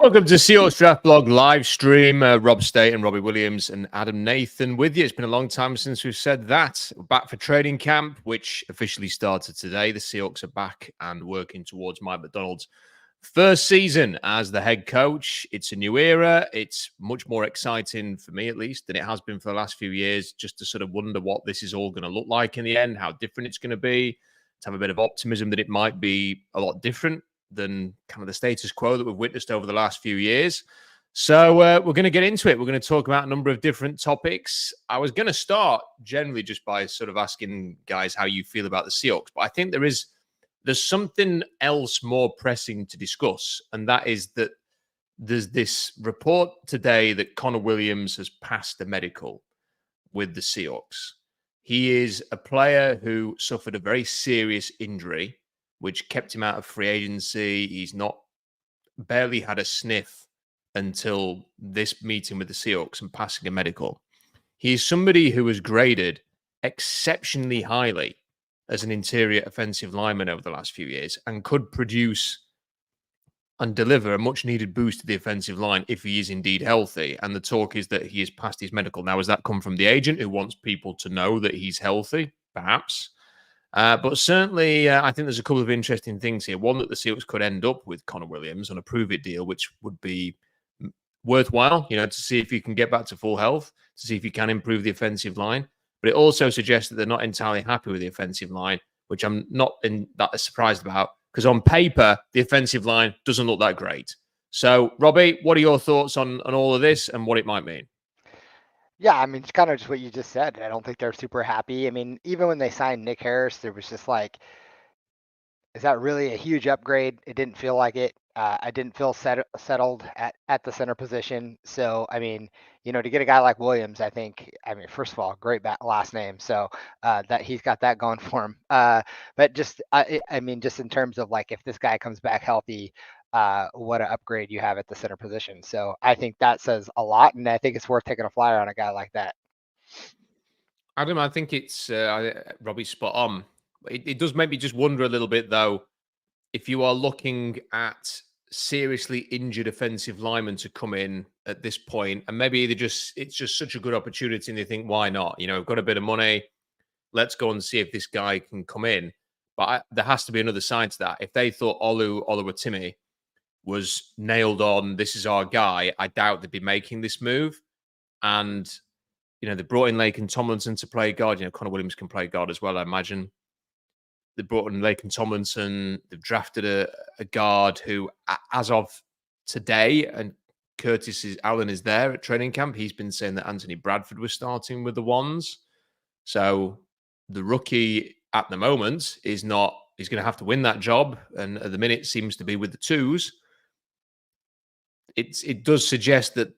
Welcome to Seahawks Draft Blog live stream. Rob State and Robbie Williams and Adam Nathan with you. It's been a long time since we've said that. We're back for training camp, which officially started today. The Seahawks are back and working towards Mike Macdonald's first season as the head coach. It's a new era. It's much more exciting for me, at least, than it has been for the last few years, just to sort of wonder what this is all going to look like in the end, how different it's going to be, to have a bit of optimism that it might be a lot different than kind of the status quo that we've witnessed over the last few years. So we're going to get into it. We're going to talk about a number of different topics. I was going to start generally just by sort of asking guys how you feel about the Seahawks, but I think there's something else more pressing to discuss, and that is that there's this report today that Connor Williams has passed the medical with the Seahawks. He is a player who suffered a very serious injury, which kept him out of free agency. He's barely had a sniff until this meeting with the Seahawks and passing a medical. He's somebody who was graded exceptionally highly as an interior offensive lineman over the last few years and could produce and deliver a much needed boost to the offensive line if he is indeed healthy. And the talk is that he has passed his medical. Now, has that come from the agent who wants people to know that he's healthy? Perhaps. But certainly, I think there's a couple of interesting things here. One, that the Seahawks could end up with Connor Williams on a prove-it deal, which would be worthwhile, to see if he can get back to full health, to see if he can improve the offensive line. But it also suggests that they're not entirely happy with the offensive line, which I'm not that surprised about, because on paper, the offensive line doesn't look that great. So, Robbie, what are your thoughts on all of this and what it might mean? Yeah, I mean, it's kind of just what you just said. I don't think they're super happy. I mean, even when they signed Nick Harris, there was just like, is that really a huge upgrade? It didn't feel like it. I didn't feel settled at the center position. So, I mean, to get a guy like Williams, I think, first of all, great last name. So that he's got that going for him. But just, just in terms of like, if this guy comes back healthy, what an upgrade you have at the center position. So I think that says a lot, and I think it's worth taking a flyer on a guy like that. Adam, I think it's Robbie's spot on. It does make me just wonder a little bit, though, if you are looking at seriously injured offensive linemen to come in at this point, and maybe it's just such a good opportunity, and they think, why not? We've got a bit of money. Let's go and see if this guy can come in. But there has to be another side to that. If they thought Oluwatimi was nailed on, this is our guy, I doubt they'd be making this move. And, they brought in Laken Tomlinson to play guard. Connor Williams can play guard as well, I imagine. They brought in Laken Tomlinson. They've drafted a guard who, as of today, and Curtis Allen is there at training camp. He's been saying that Anthony Bradford was starting with the ones. So the rookie at the moment he's going to have to win that job. And at the minute seems to be with the twos. It does suggest that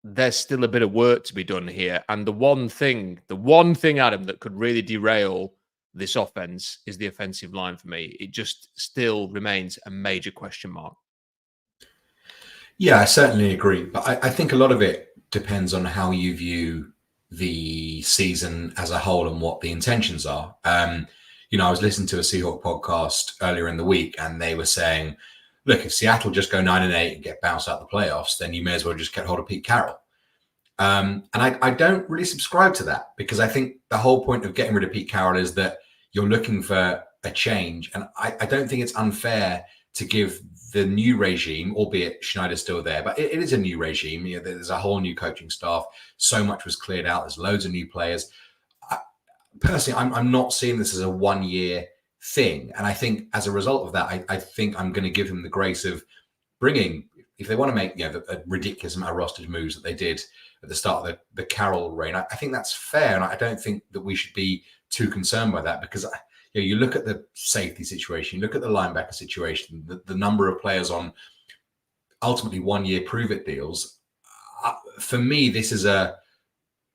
there's still a bit of work to be done here. And the one thing, Adam, that could really derail this offense is the offensive line for me. It just still remains a major question mark. Yeah, I certainly agree. But I think a lot of it depends on how you view the season as a whole and what the intentions are. I was listening to a Seahawks podcast earlier in the week, and they were saying, look, if Seattle just go 9-8 and get bounced out of the playoffs, then you may as well just get hold of Pete Carroll. And I don't really subscribe to that, because I think the whole point of getting rid of Pete Carroll is that you're looking for a change. And I don't think it's unfair to give the new regime, albeit Schneider's still there, but it is a new regime. There's a whole new coaching staff. So much was cleared out. There's loads of new players. Personally, I'm not seeing this as a 1-year thing. And I think as a result of that, I think I'm going to give them the grace of bringing, if they want to make a ridiculous amount of roster moves that they did at the start of the Carroll reign, I think that's fair. And I don't think that we should be too concerned by that, because you look at the safety situation, you look at the linebacker situation, the number of players on ultimately 1-year prove-it deals. For me, this is a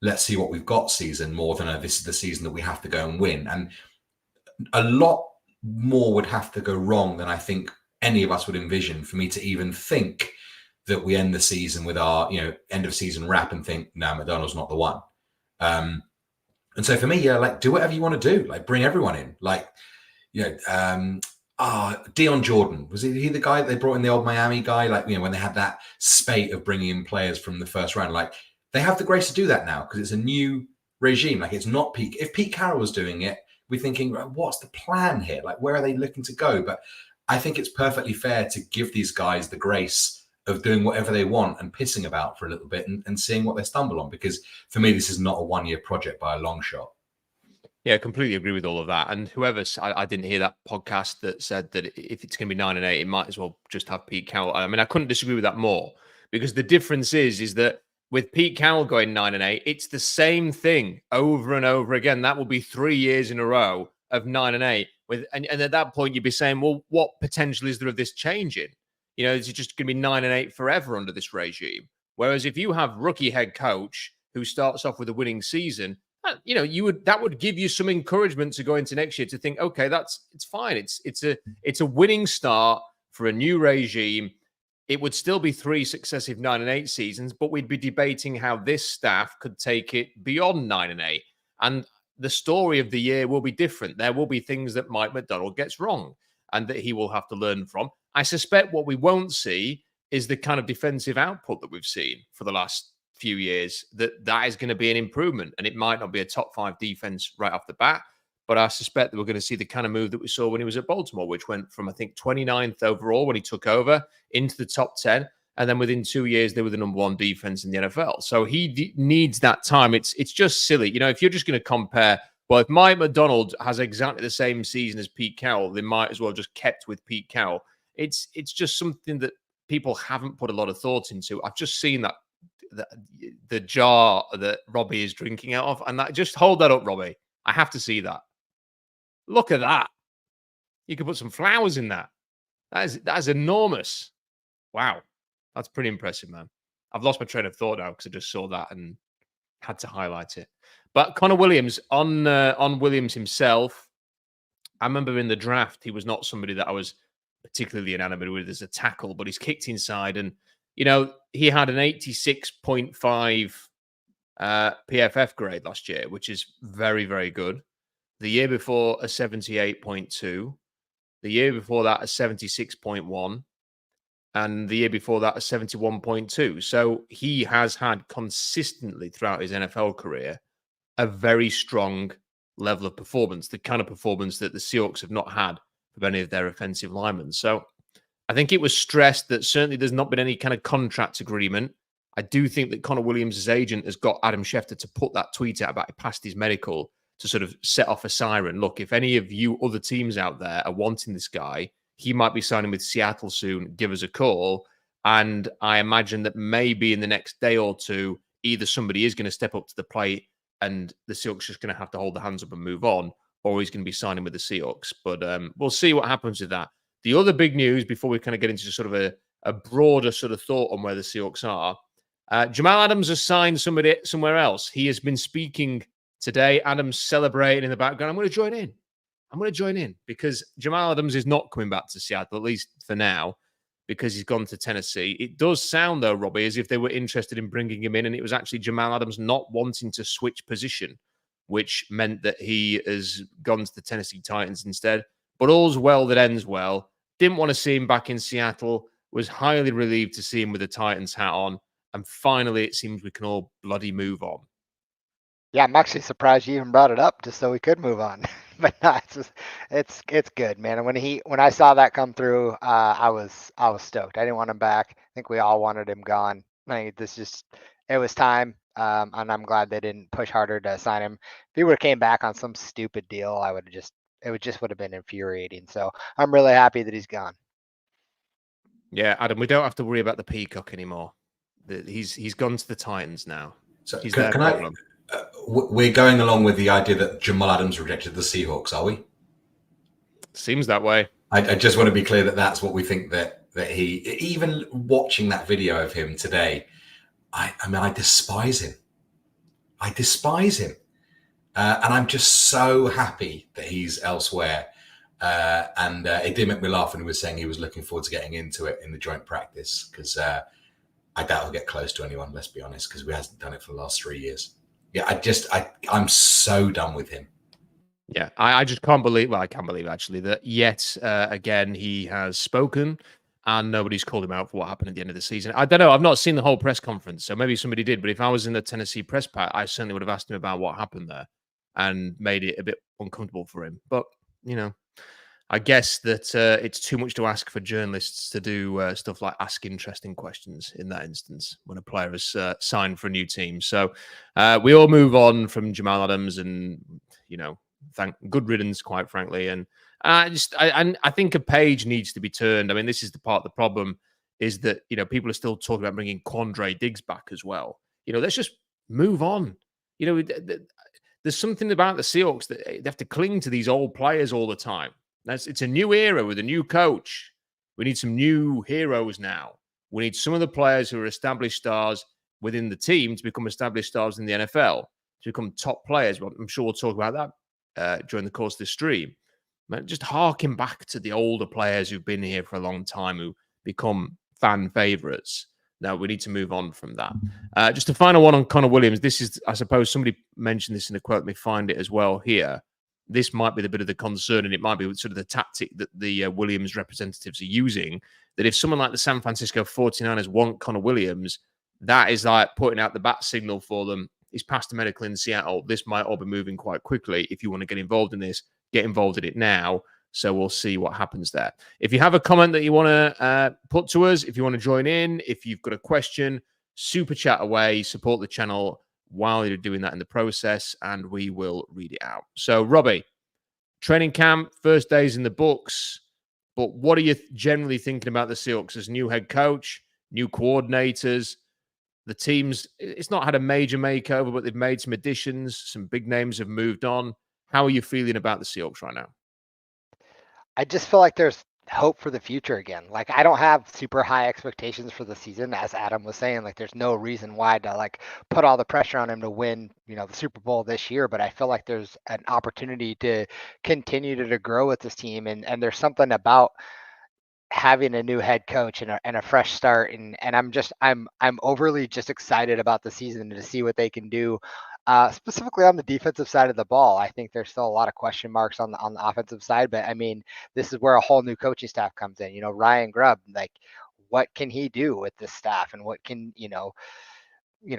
let's see what we've got season more than this is the season that we have to go and win. And a lot more would have to go wrong than I think any of us would envision for me to even think that we end the season with our end of season wrap and think, no, Macdonald's not the one. And so for me, do whatever you want to do. Like, bring everyone in. Dion Jordan. Was he the guy they brought in, the old Miami guy? Like, when they had that spate of bringing in players from the first round, like they have the grace to do that now because it's a new regime. Like, it's not Pete. If Pete Carroll was doing it, we're thinking, what's the plan here? Like, where are they looking to go? But I think it's perfectly fair to give these guys the grace of doing whatever they want and pissing about for a little bit and seeing what they stumble on. Because for me, this is not a one-year project by a long shot. Yeah, completely agree with all of that. And I didn't hear that podcast that said that if it's going to be 9-8, it might as well just have Pete Carroll. I mean, I couldn't disagree with that more, because the difference is that with Pete Carroll going 9-8, it's the same thing over and over again. That will be 3 years in a row of 9-8. And at that point, you'd be saying, well, what potential is there of this changing? Is it just going to be 9-8 forever under this regime? Whereas if you have rookie head coach who starts off with a winning season, that would give you some encouragement to go into next year to think, okay, it's fine. It's a winning start for a new regime. It would still be 3 successive 9-8 seasons, but we'd be debating how this staff could take it beyond 9-8. And the story of the year will be different. There will be things that Mike Macdonald gets wrong and that he will have to learn from. I suspect what we won't see is the kind of defensive output that we've seen for the last few years. That is going to be an improvement, and it might not be a top 5 defense right off the bat, but I suspect that we're going to see the kind of move that we saw when he was at Baltimore, which went from, I think, 29th overall when he took over into the top 10. And then within 2 years, they were the number 1 defense in the NFL. So he needs that time. It's just silly. If you're just going to compare, well, if Mike Macdonald has exactly the same season as Pete Carroll, they might as well just kept with Pete Carroll. It's just something that people haven't put a lot of thought into. I've just seen that the jar that Robbie is drinking out of, and that, just hold that up, Robbie. I have to see that. Look at that. You could put some flowers in that. That is enormous. Wow. That's pretty impressive, man. I've lost my train of thought now because I just saw that and had to highlight it. But Connor Williams, on Williams himself, I remember in the draft, he was not somebody that I was particularly enamored with as a tackle, but he's kicked inside, and he had an 86.5 PFF grade last year, which is very, very good. The year before, a 78.2. The year before that, a 76.1. And the year before that, a 71.2. So he has had consistently throughout his NFL career a very strong level of performance, the kind of performance that the Seahawks have not had from any of their offensive linemen. So I think it was stressed that certainly there's not been any kind of contract agreement. I do think that Connor Williams' agent has got Adam Schefter to put that tweet out about he passed his medical to sort of set off a siren. Look, if any of you other teams out there are wanting this guy, he might be signing with Seattle soon. Give us a call. And I imagine that maybe in the next day or two, either somebody is going to step up to the plate and the Seahawks just going to have to hold their hands up and move on, or he's going to be signing with the Seahawks. But we'll see what happens with that. The other big news before we kind of get into sort of a broader sort of thought on where the Seahawks are, Jamal Adams has signed somebody somewhere else. He has been speaking today. Adams celebrating in the background. I'm going to join in because Jamal Adams is not coming back to Seattle, at least for now, because he's gone to Tennessee. It does sound, though, Robbie, as if they were interested in bringing him in, and it was actually Jamal Adams not wanting to switch position, which meant that he has gone to the Tennessee Titans instead. But all's well that ends well. Didn't want to see him back in Seattle. Was highly relieved to see him with the Titans hat on. And finally, it seems we can all bloody move on. Yeah, I'm actually surprised you even brought it up just so we could move on. But no, it's good, man. And when I saw that come through, I was stoked. I didn't want him back. I think we all wanted him gone. I mean, it was time. And I'm glad they didn't push harder to sign him. If he would have came back on some stupid deal, it would have been infuriating. So I'm really happy that he's gone. Yeah, Adam, we don't have to worry about the peacock anymore. He's gone to the Titans now. So he's their problem. We're going along with the idea that Jamal Adams rejected the Seahawks, are we? Seems that way. I just want to be clear that that's what we think that he, even watching that video of him today, I mean, I despise him. And I'm just so happy that he's elsewhere. And it did make me laugh when he was saying he was looking forward to getting into it in the joint practice, because I doubt he'll get close to anyone, let's be honest, because we hasn't done it for the last 3 years. Yeah, I'm so done with him. Yeah, I just can't believe. Well, I can't believe actually that yet again he has spoken, and nobody's called him out for what happened at the end of the season. I don't know. I've not seen the whole press conference, so maybe somebody did. But if I was in the Tennessee press pack, I certainly would have asked him about what happened there, and made it a bit uncomfortable for him. But you know, I guess that it's too much to ask for journalists to do stuff like ask interesting questions in that instance when a player has signed for a new team. So we all move on from Jamal Adams, and you know, thank good riddance, quite frankly. And I think a page needs to be turned. I mean, this is the part of the problem is that you know people are still talking about bringing Quandre Diggs back as well. You know, let's just move on. You know, there's something about the Seahawks that they have to cling to these old players all the time. It's a new era with a new coach. We need some new heroes now. We need some of the players who are established stars within the team to become established stars in the NFL, to become top players. Well, I'm sure we'll talk about that during the course of the stream. But just harking back to the older players who've been here for a long time, who become fan favorites. No, we need to move on from that. Just a final one on Connor Williams. This is, I suppose, somebody mentioned this in a quote. Let me find it as well here. This might be the bit of the concern, and it might be sort of the tactic that the Williams representatives are using, that if someone like the San Francisco 49ers want Connor Williams, that is like putting out the bat signal for them. He's passed the medical in Seattle. This might all be moving quite quickly. If you want to get involved in this, get involved in it now. So we'll see what happens there. If you have a comment that you want to put to us, if you want to join in, if you've got a question, super chat away, support the channel while you're doing that in the process, and we will read it out. So, Robbie, training camp, first days in the books, but what are you generally thinking about the Seahawks as new head coach, new coordinators? The team's, it's not had a major makeover, but they've made some additions. Some big names have moved on. How are you feeling about the Seahawks right now? I just feel like there's hope for the future again. Like I don't have super high expectations for the season, as Adam was saying. Like there's no reason why to like put all the pressure on him to win, you know, the Super Bowl this year. But I feel like there's an opportunity to continue to grow with this team, and there's something about having a new head coach and a fresh start, and I'm overly just excited about the season to see what they can do. Specifically on the defensive side of the ball, I think there's still a lot of question marks on the offensive side, but I mean, this is where a whole new coaching staff comes in. You know, Ryan Grubb, like, what can he do with this staff, and what can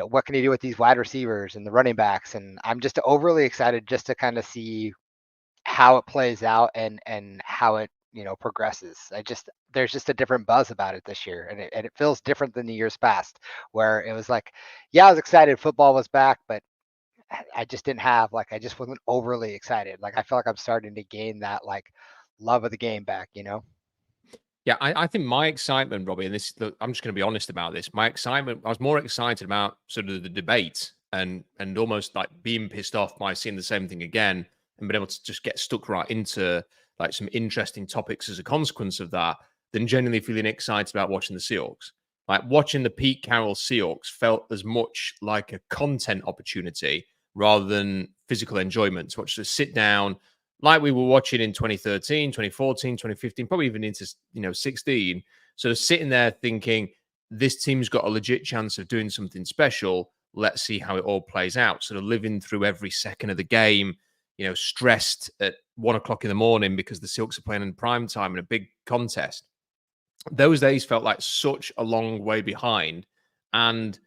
what can he do with these wide receivers and the running backs? And I'm just overly excited just to kind of see how it plays out and how it progresses. There's just a different buzz about it this year, and it feels different than the years past, where it was like, yeah, I was excited football was back, but I just didn't have I just wasn't overly excited. Like I feel like I'm starting to gain that like love of the game back. Yeah, I think my excitement, Robbie, and this, I'm just going to be honest about this. My excitement, I was more excited about sort of the debate and almost like being pissed off by seeing the same thing again and being able to just get stuck right into like some interesting topics as a consequence of that, than genuinely feeling excited about watching the Seahawks. Like watching the Pete Carroll Seahawks felt as much like a content opportunity rather than physical enjoyment. To watch, to sit down like we were watching in 2013, 2014, 2015, probably even into 16. Sort of sitting there thinking, this team's got a legit chance of doing something special. Let's see how it all plays out. Sort of living through every second of the game, stressed at 1 o'clock in the morning because the Seahawks are playing in prime time in a big contest. Those days felt like such a long way behind. And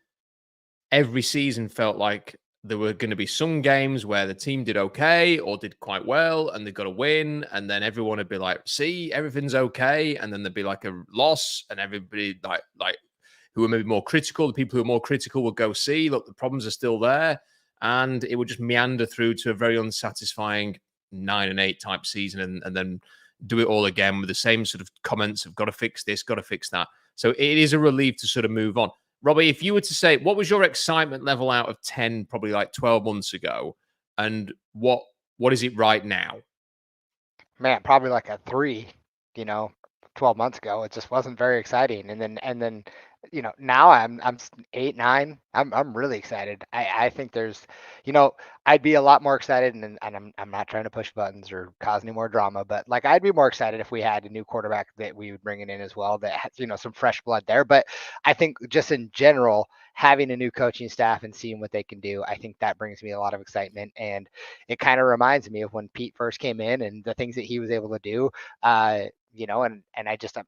every season felt like there were going to be some games where the team did okay or did quite well and they got a win. And then everyone would be like, see, everything's okay. And then there'd be like a loss, and everybody like who were maybe more critical, the people who were more critical would go, see, look, the problems are still there. And it would just meander through to a very unsatisfying 9-8 type season, and then do it all again with the same sort of comments of got to fix this, got to fix that. So it is a relief to sort of move on. Robbie, if you were to say, what was your excitement level out of 10, probably like 12 months ago, and what is it right now? Man, probably like a 3, 12 months ago. It just wasn't very exciting. And then now I'm 8, 9. I'm really excited. I think there's, I'd be a lot more excited, and I'm not trying to push buttons or cause any more drama, but like I'd be more excited if we had a new quarterback that we would bring in as well that has, some fresh blood there. But I think just in general, having a new coaching staff and seeing what they can do, I think that brings me a lot of excitement. And it kind of reminds me of when Pete first came in and the things that he was able to do. And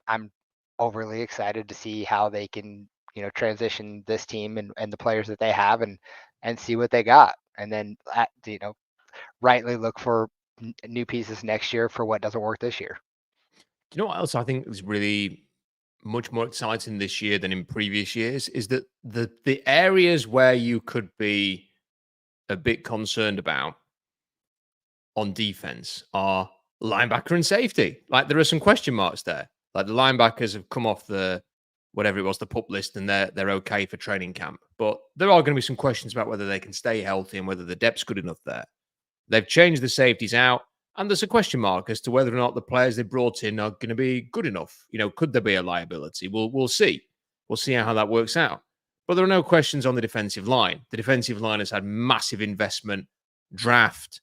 I'm overly excited to see how they can, transition this team and the players that they have and see what they got. And then, rightly look for new pieces next year for what doesn't work this year. Do you know what else I think is really much more exciting this year than in previous years is that the areas where you could be a bit concerned about on defense are linebacker and safety. Like there are some question marks there. Like the linebackers have come off the whatever it was, the pup list, and they're okay for training camp. But there are going to be some questions about whether they can stay healthy and whether the depth's good enough there. They've changed the safeties out, and there's a question mark as to whether or not the players they brought in are going to be good enough. Could there be a liability? We'll see. We'll see how that works out. But there are no questions on the defensive line. The defensive line has had massive investment, draft,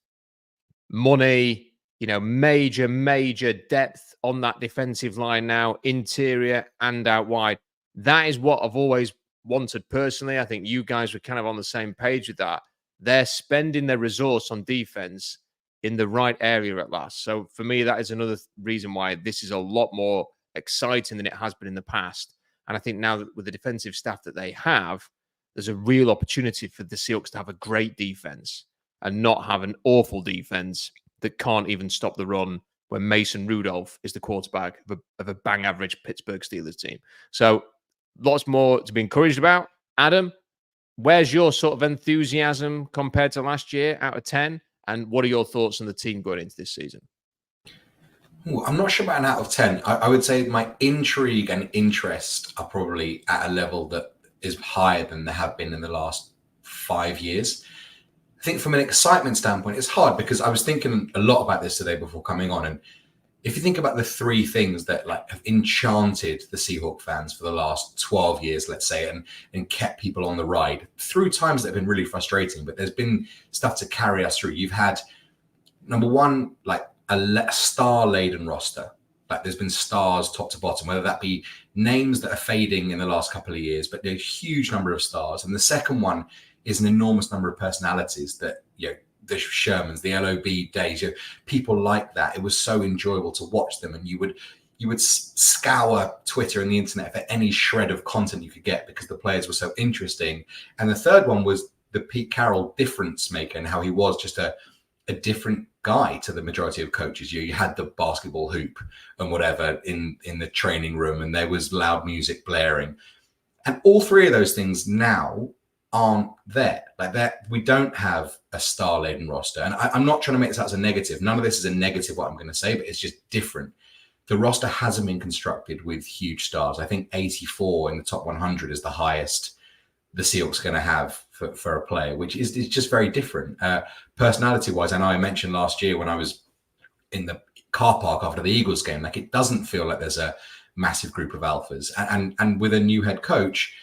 money, major depth on that defensive line now, interior and out wide. That is what I've always wanted personally. I think you guys were kind of on the same page with that. They're spending their resource on defense in the right area at last. So for me, that is another reason why this is a lot more exciting than it has been in the past. And I think now that with the defensive staff that they have, there's a real opportunity for the Seahawks to have a great defense and not have an awful defense that can't even stop the run when Mason Rudolph is the quarterback of a bang average Pittsburgh Steelers team. So lots more to be encouraged about. Adam, where's your sort of enthusiasm compared to last year out of 10? And what are your thoughts on the team going into this season? Ooh, I'm not sure about an out of 10. I would say my intrigue and interest are probably at a level that is higher than they have been in the last 5 years. I think from an excitement standpoint, it's hard because I was thinking a lot about this today before coming on. And if you think about the three things that have enchanted the Seahawks fans for the last 12 years, let's say, and kept people on the ride through times that have been really frustrating, but there's been stuff to carry us through. You've had, number one, a star-laden roster. There's been stars top to bottom, whether that be names that are fading in the last couple of years, but there's a huge number of stars. And the second one is an enormous number of personalities that, the Shermans, the LOB days, people like that. It was so enjoyable to watch them, and you would scour Twitter and the internet for any shred of content you could get because the players were so interesting. And the third one was the Pete Carroll difference maker and how he was just a different guy to the majority of coaches. You had the basketball hoop and whatever in the training room, and there was loud music blaring. And all three of those things now aren't there. We don't have a star-laden roster. And I'm not trying to make this out as a negative. None of this is a negative, what I'm going to say, but it's just different. The roster hasn't been constructed with huge stars. I think 84 in the top 100 is the highest the Seahawks are going to have for a player, which is just very different. Personality-wise, I know I mentioned last year when I was in the car park after the Eagles game, it doesn't feel like there's a massive group of alphas. And with a new head coach,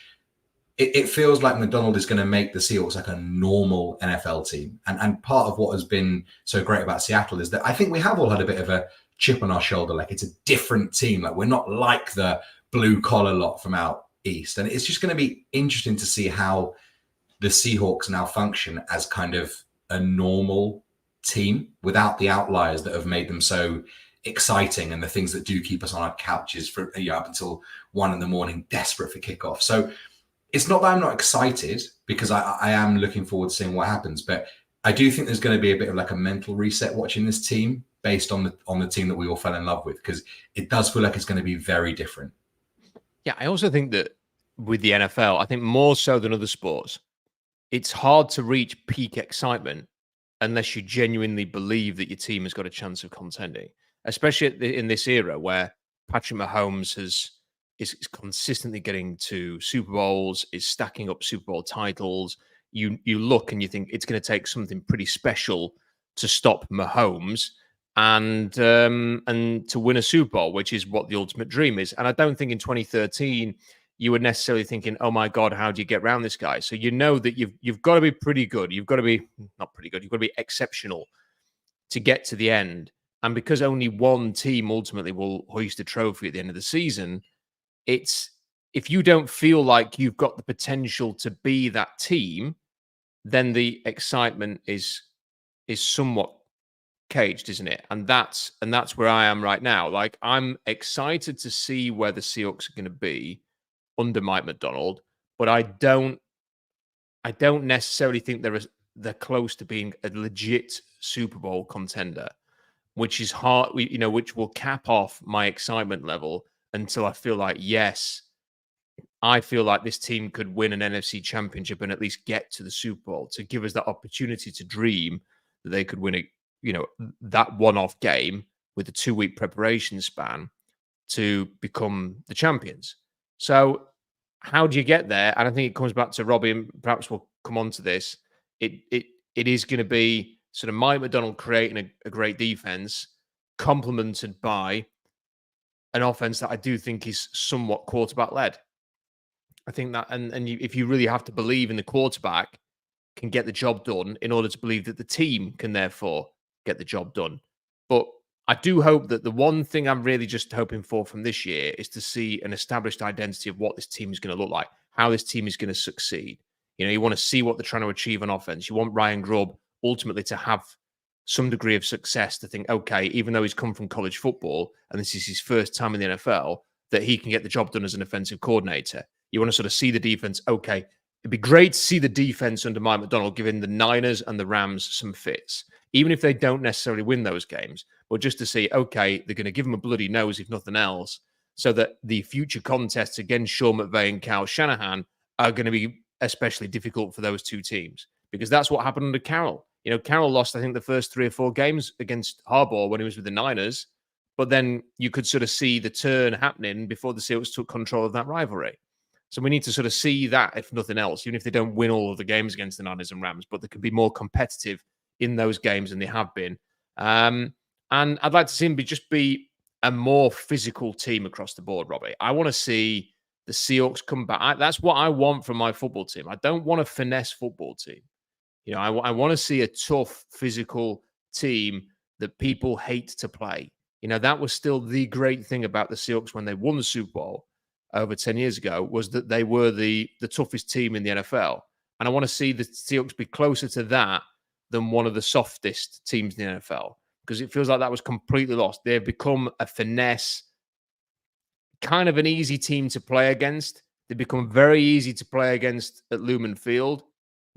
it feels like McDonald is going to make the Seahawks like a normal NFL team. And part of what has been so great about Seattle is that I think we have all had a bit of a chip on our shoulder. It's a different team. We're not like the blue collar lot from out east. And it's just going to be interesting to see how the Seahawks now function as kind of a normal team without the outliers that have made them so exciting and the things that do keep us on our couches for up until 1 a.m, desperate for kickoff. So it's not that I'm not excited because I am looking forward to seeing what happens, but I do think there's going to be a bit of a mental reset watching this team based on the team that we all fell in love with, because it does feel like it's going to be very different. Yeah, I also think that with the NFL, I think more so than other sports, it's hard to reach peak excitement unless you genuinely believe that your team has got a chance of contending, especially in this era where Patrick Mahomes is consistently getting to Super Bowls, is stacking up Super Bowl titles. You look and you think it's going to take something pretty special to stop Mahomes and to win a Super Bowl, which is what the ultimate dream is. And I don't think in 2013 you were necessarily thinking, oh my God, how do you get around this guy? So you know that you've got to be pretty good. You've got to be not pretty good. You've got to be exceptional to get to the end. And because only one team ultimately will hoist a trophy at the end of the season, it's if you don't feel like you've got the potential to be that team, then the excitement is somewhat caged, isn't it? And that's where I am right now. Like, I'm excited to see where the Seahawks are going to be under Mike McDonald, but I don't necessarily think they're close to being a legit Super Bowl contender, which is hard, which will cap off my excitement level until I feel like, yes, I feel like this team could win an NFC championship and at least get to the Super Bowl, to give us that opportunity to dream that they could win that one-off game with a 2-week preparation span to become the champions. So how do you get there? And I think it comes back to Robbie, and perhaps we'll come on to this. It is going to be sort of Mike McDonald creating a great defense, complemented by an offense that I do think is somewhat quarterback-led. I think that, if you really have to believe in the quarterback can get the job done in order to believe that the team can therefore get the job done. But I do hope that the one thing I'm really just hoping for from this year is to see an established identity of what this team is going to look like, how this team is going to succeed. You want to see what they're trying to achieve on offense. You want Ryan Grubb ultimately to have some degree of success, to think, okay, even though he's come from college football and this is his first time in the NFL, that he can get the job done as an offensive coordinator. You want to sort of see the defense. Okay, it'd be great to see the defense under Mike McDonald giving the Niners and the Rams some fits, even if they don't necessarily win those games, but just to see, okay, they're going to give them a bloody nose, if nothing else, so that the future contests against Sean McVay and Kyle Shanahan are going to be especially difficult for those two teams, because that's what happened under Carroll. Carroll lost, I think, the first 3 or 4 games against Harbaugh when he was with the Niners, but then you could sort of see the turn happening before the Seahawks took control of that rivalry. So we need to sort of see that, if nothing else, even if they don't win all of the games against the Niners and Rams, but they can be more competitive in those games than they have been. And I'd like to see them just be a more physical team across the board, Robbie. I want to see the Seahawks come back. That's what I want from my football team. I don't want a finesse football team. I want to see a tough, physical team that people hate to play. That was still the great thing about the Seahawks when they won the Super Bowl over 10 years ago, was that they were the toughest team in the NFL. And I want to see the Seahawks be closer to that than one of the softest teams in the NFL, because it feels like that was completely lost. They've become a finesse, kind of an easy team to play against. They become very easy to play against at Lumen Field.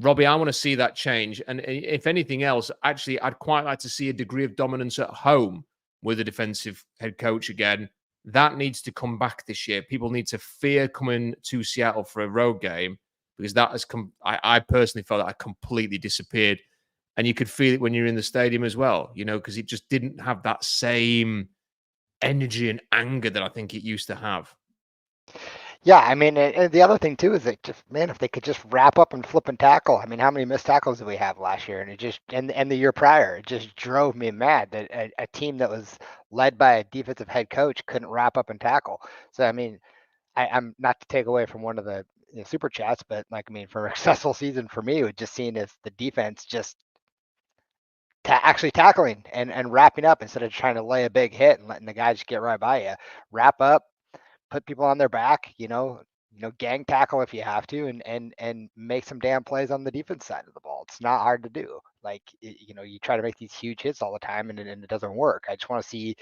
Robbie, I want to see that change. And if anything else, actually, I'd quite like to see a degree of dominance at home with a defensive head coach again. That needs to come back this year. People need to fear coming to Seattle for a road game, because that has come. I personally felt that I completely disappeared. And you could feel it when you're in the stadium as well, because it just didn't have that same energy and anger that I think it used to have. Yeah, I mean, and the other thing too is that just, man, if they could just wrap up and flip and tackle. I mean, how many missed tackles did we have last year? And it just, and the year prior, it just drove me mad that a team that was led by a defensive head coach couldn't wrap up and tackle. So, I mean, I'm not to take away from one of the super chats, but for a successful season for me, it was just seen as the defense just actually tackling and wrapping up instead of trying to lay a big hit and letting the guys get right by you. Wrap up, put people on their back, gang tackle if you have to, and make some damn plays on the defense side of the ball. It's not hard to do. You try to make these huge hits all the time and it doesn't work. I just want to see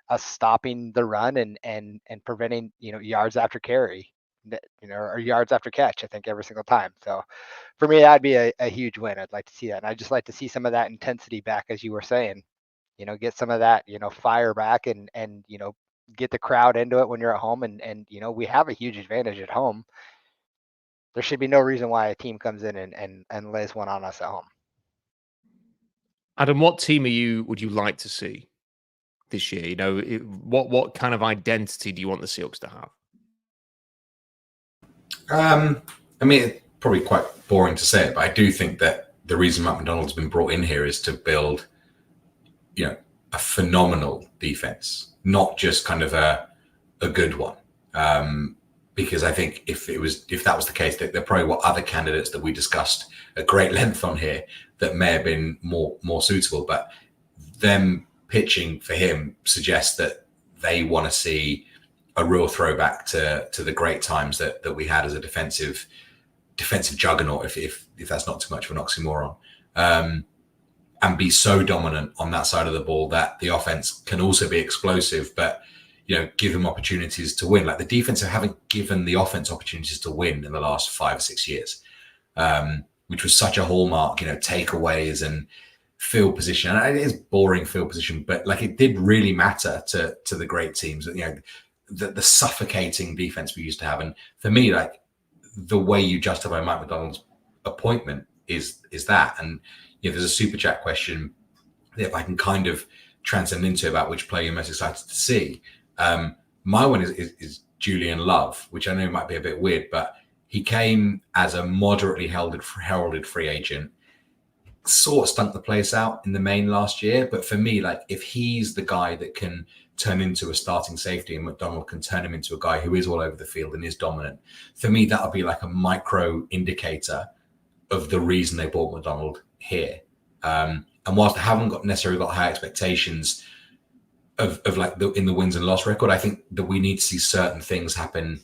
us stopping the run and preventing, yards after carry, or yards after catch, I think, every single time. So for me, that'd be a huge win. I'd like to see that. And I'd just like to see some of that intensity back, as you were saying, get some of that, fire back and get the crowd into it when you're at home. And we have a huge advantage at home. There should be no reason why a team comes in and lays one on us at home. Adam, what team would you like to see this year? What kind of identity do you want the Seahawks to have? I mean, it's probably quite boring to say it, but I do think that the reason Matt McDonald's been brought in here is to build, a phenomenal defense, not just kind of a good one. because I think if that was the case, that there probably were other candidates that we discussed at great length on here that may have been more suitable. But them pitching for him suggests that they want to see a real throwback to the great times that we had as a defensive juggernaut, if that's not too much of an oxymoron, and be so dominant on that side of the ball that the offense can also be explosive, but give them opportunities to win. Like the defense haven't given the offense opportunities to win in the last 5 or 6 years, which was such a hallmark, takeaways and field position. And it is boring field position, but like it did really matter to the great teams. The suffocating defense we used to have. And for me, like the way you justify Mike Macdonald's appointment is that. And there's a super chat question that I can kind of transcend into about which player you're most excited to see. My one is Julian Love, which I know might be a bit weird, but he came as a moderately heralded free agent, sort of stunk the place out in the main last year. But for me, like if he's the guy that can turn into a starting safety and Macdonald can turn him into a guy who is all over the field and is dominant, for me, that'll be like a micro indicator of the reason they bought Macdonald here. And whilst I haven't necessarily got high expectations of like in the wins and loss record, I think that we need to see certain things happen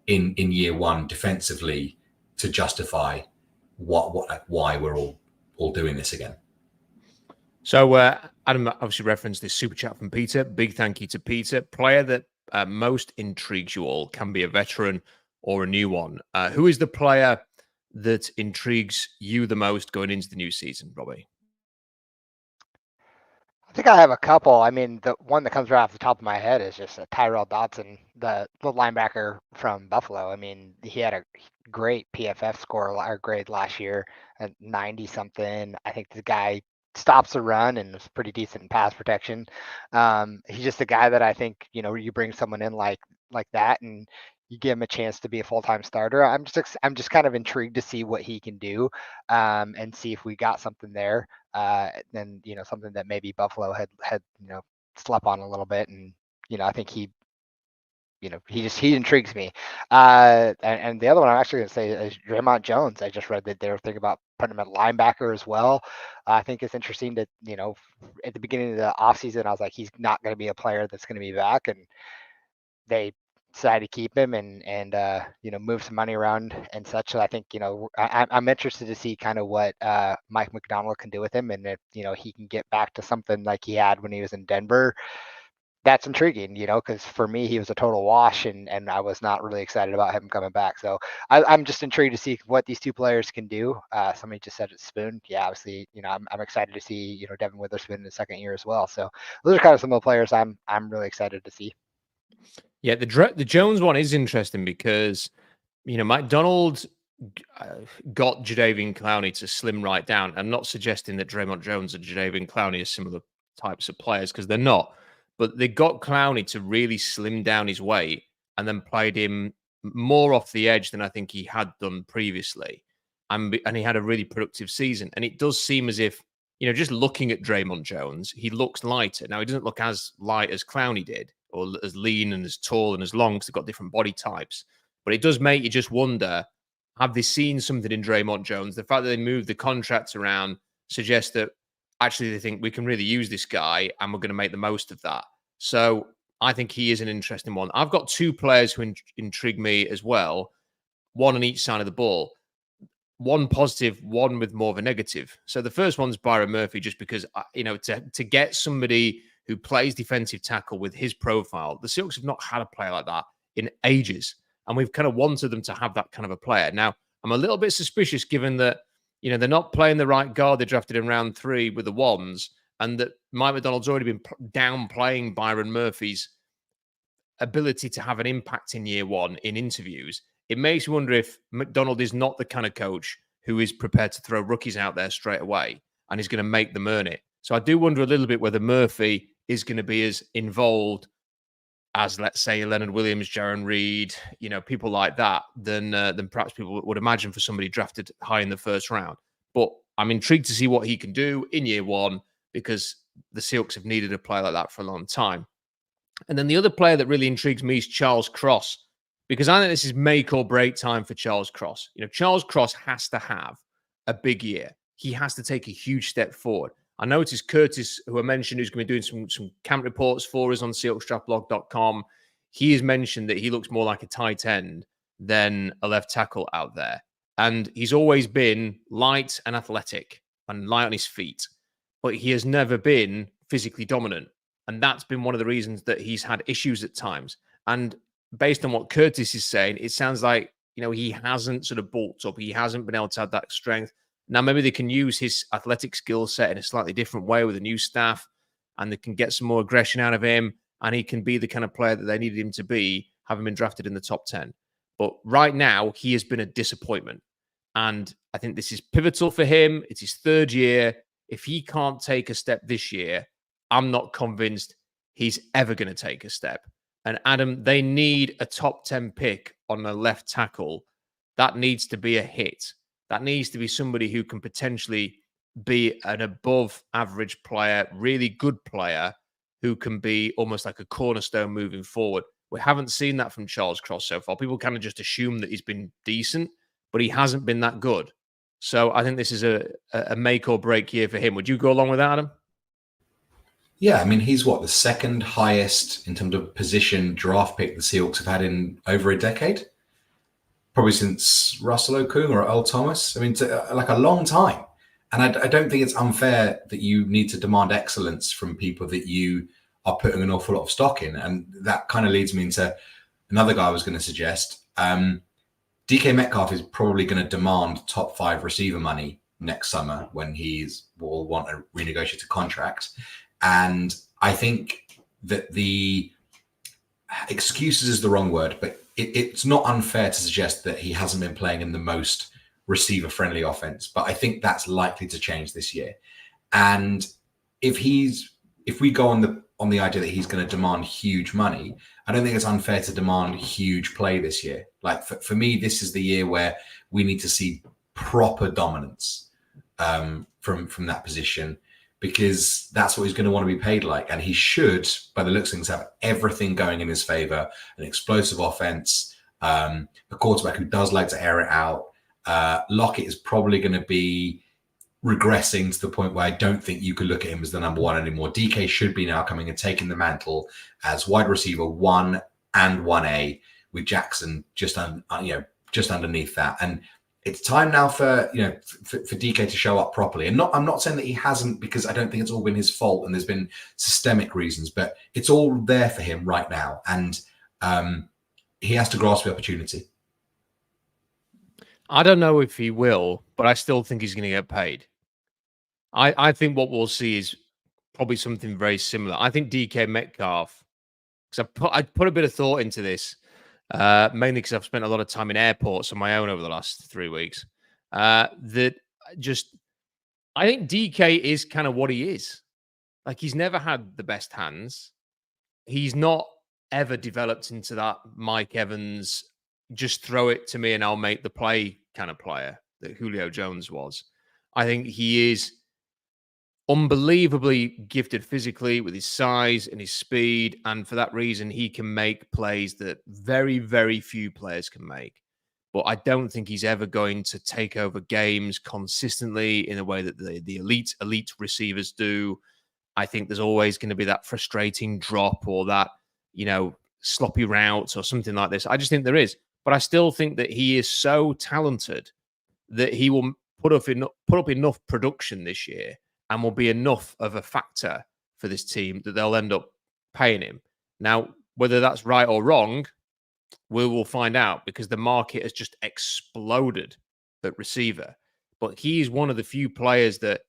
in year one defensively to justify why we're all doing this again. So Adam obviously referenced this super chat from Peter. Big thank you to Peter. Player that most intrigues you all can be a veteran or a new one. Who is the player that intrigues you the most going into the new season, Robbie? I think I have a couple. I mean, the one that comes right off the top of my head is just Tyrell Dodson, the linebacker from Buffalo. I mean, he had a great PFF score or grade last year at 90 something. I think the guy stops the run and is pretty decent in pass protection. He's just a guy that I think, you bring someone in like that and you give him a chance to be a full-time starter. I'm just kind of intrigued to see what he can do, and see if we got something there. Then something that maybe Buffalo had slept on a little bit, and I think he intrigues me. And the other one I'm actually going to say is Draymond Jones. I just read that they were thinking about putting him at linebacker as well. I think it's interesting that at the beginning of the offseason I was like, he's not going to be a player that's going to be back, and they decided to keep him and move some money around and such. So I think I'm interested to see kind of what Mike Macdonald can do with him, and if he can get back to something like he had when he was in Denver. That's intriguing, because for me he was a total wash, and I was not really excited about him coming back. So I'm just intrigued to see what these two players can do. Somebody just said it's Spoon. Yeah, obviously, I'm excited to see Devin Witherspoon in the second year as well. So those are kind of some of the players I'm really excited to see. Yeah, the Jones one is interesting because, McDonald got Jadeveon Clowney to slim right down. I'm not suggesting that Draymond Jones and Jadeveon Clowney are similar types of players, because they're not. But they got Clowney to really slim down his weight and then played him more off the edge than I think he had done previously. And he had a really productive season. And it does seem as if, just looking at Draymond Jones, he looks lighter. Now, he doesn't look as light as Clowney did, or as lean and as tall and as long, because they've got different body types. But it does make you just wonder, have they seen something in Draymond Jones? The fact that they moved the contracts around suggests that actually they think we can really use this guy and we're going to make the most of that. So I think he is an interesting one. I've got two players who intrigue me as well, one on each side of the ball. One positive, one with more of a negative. So the first one's Byron Murphy, just because, to get somebody who plays defensive tackle with his profile, the Seahawks have not had a player like that in ages. And we've kind of wanted them to have that kind of a player. Now, I'm a little bit suspicious given that, they're not playing the right guard they drafted in round 3 with the Wands, and that Mike Macdonald's already been downplaying Byron Murphy's ability to have an impact in year one in interviews. It makes you wonder if Macdonald is not the kind of coach who is prepared to throw rookies out there straight away and is going to make them earn it. So I do wonder a little bit whether Murphy is going to be as involved as, let's say, Leonard Williams, Jaron Reed, people like that, than perhaps people would imagine for somebody drafted high in the first round. But I'm intrigued to see what he can do in year one, because the Seahawks have needed a player like that for a long time. And then the other player that really intrigues me is Charles Cross, because I think this is make or break time for Charles Cross. Charles Cross has to have a big year. He has to take a huge step forward. I noticed Curtis, who I mentioned, who's going to be doing some camp reports for us on SeahawksDraftBlog.com. He has mentioned that he looks more like a tight end than a left tackle out there. And he's always been light and athletic and light on his feet, but he has never been physically dominant. And that's been one of the reasons that he's had issues at times. And based on what Curtis is saying, it sounds like, he hasn't sort of bulked up. He hasn't been able to have that strength. Now, maybe they can use his athletic skill set in a slightly different way with a new staff, and they can get some more aggression out of him, and he can be the kind of player that they needed him to be, having been drafted in the top 10. But right now, he has been a disappointment. And I think this is pivotal for him. It's his third year. If he can't take a step this year, I'm not convinced he's ever going to take a step. And Adam, they need a top 10 pick on a left tackle. That needs to be a hit. That needs to be somebody who can potentially be an above average player, really good player, who can be almost like a cornerstone moving forward. We haven't seen that from Charles Cross so far. People kind of just assume that he's been decent, but he hasn't been that good. So I think this is a make or break year for him. Would you go along with that, Adam? Yeah, I mean, he's the second highest in terms of position draft pick the Seahawks have had in over a decade? Probably since Russell Okung or Earl Thomas. I mean, like a long time. And I don't think it's unfair that you need to demand excellence from people that you are putting an awful lot of stock in. And that kind of leads me into another guy I was going to suggest. DK Metcalf is probably going to demand top 5 receiver money next summer when will want a renegotiated contract. And I think that the excuses is the wrong word, but it's not unfair to suggest that he hasn't been playing in the most receiver-friendly offense. But I think that's likely to change this year. And if we go on the idea that he's going to demand huge money, I don't think it's unfair to demand huge play this year. Like for me, this is the year where we need to see proper dominance from that position, because that's what he's going to want to be paid like. And he should, by the looks of things, have everything going in his favor: an explosive offense, a quarterback who does like to air it out. Lockett is probably going to be regressing to the point where I don't think you could look at him as the number one anymore. DK should be now coming and taking the mantle as wide receiver 1 and 1A, with Jackson just underneath that. And it's time now for DK to show up properly. And I'm not saying that he hasn't, because I don't think it's all been his fault and there's been systemic reasons, but it's all there for him right now. And he has to grasp the opportunity. I don't know if he will, but I still think he's going to get paid. I think what we'll see is probably something very similar. I think DK Metcalf, because I put a bit of thought into this, mainly because I've spent a lot of time in airports on my own over the last 3 weeks. I think DK is kind of what he is. Like, he's never had the best hands. He's not ever developed into that Mike Evans, just throw it to me and I'll make the play kind of player that Julio Jones was. I think he is unbelievably gifted physically with his size and his speed. And for that reason, he can make plays that very, very few players can make. But I don't think he's ever going to take over games consistently in a way that the elite receivers do. I think there's always going to be that frustrating drop or that, sloppy route or something like this. I just think there is. But I still think that he is so talented that he will put up enough production this year and will be enough of a factor for this team that they'll end up paying him. Now, whether that's right or wrong, we will find out, because the market has just exploded at receiver. But he's one of the few players that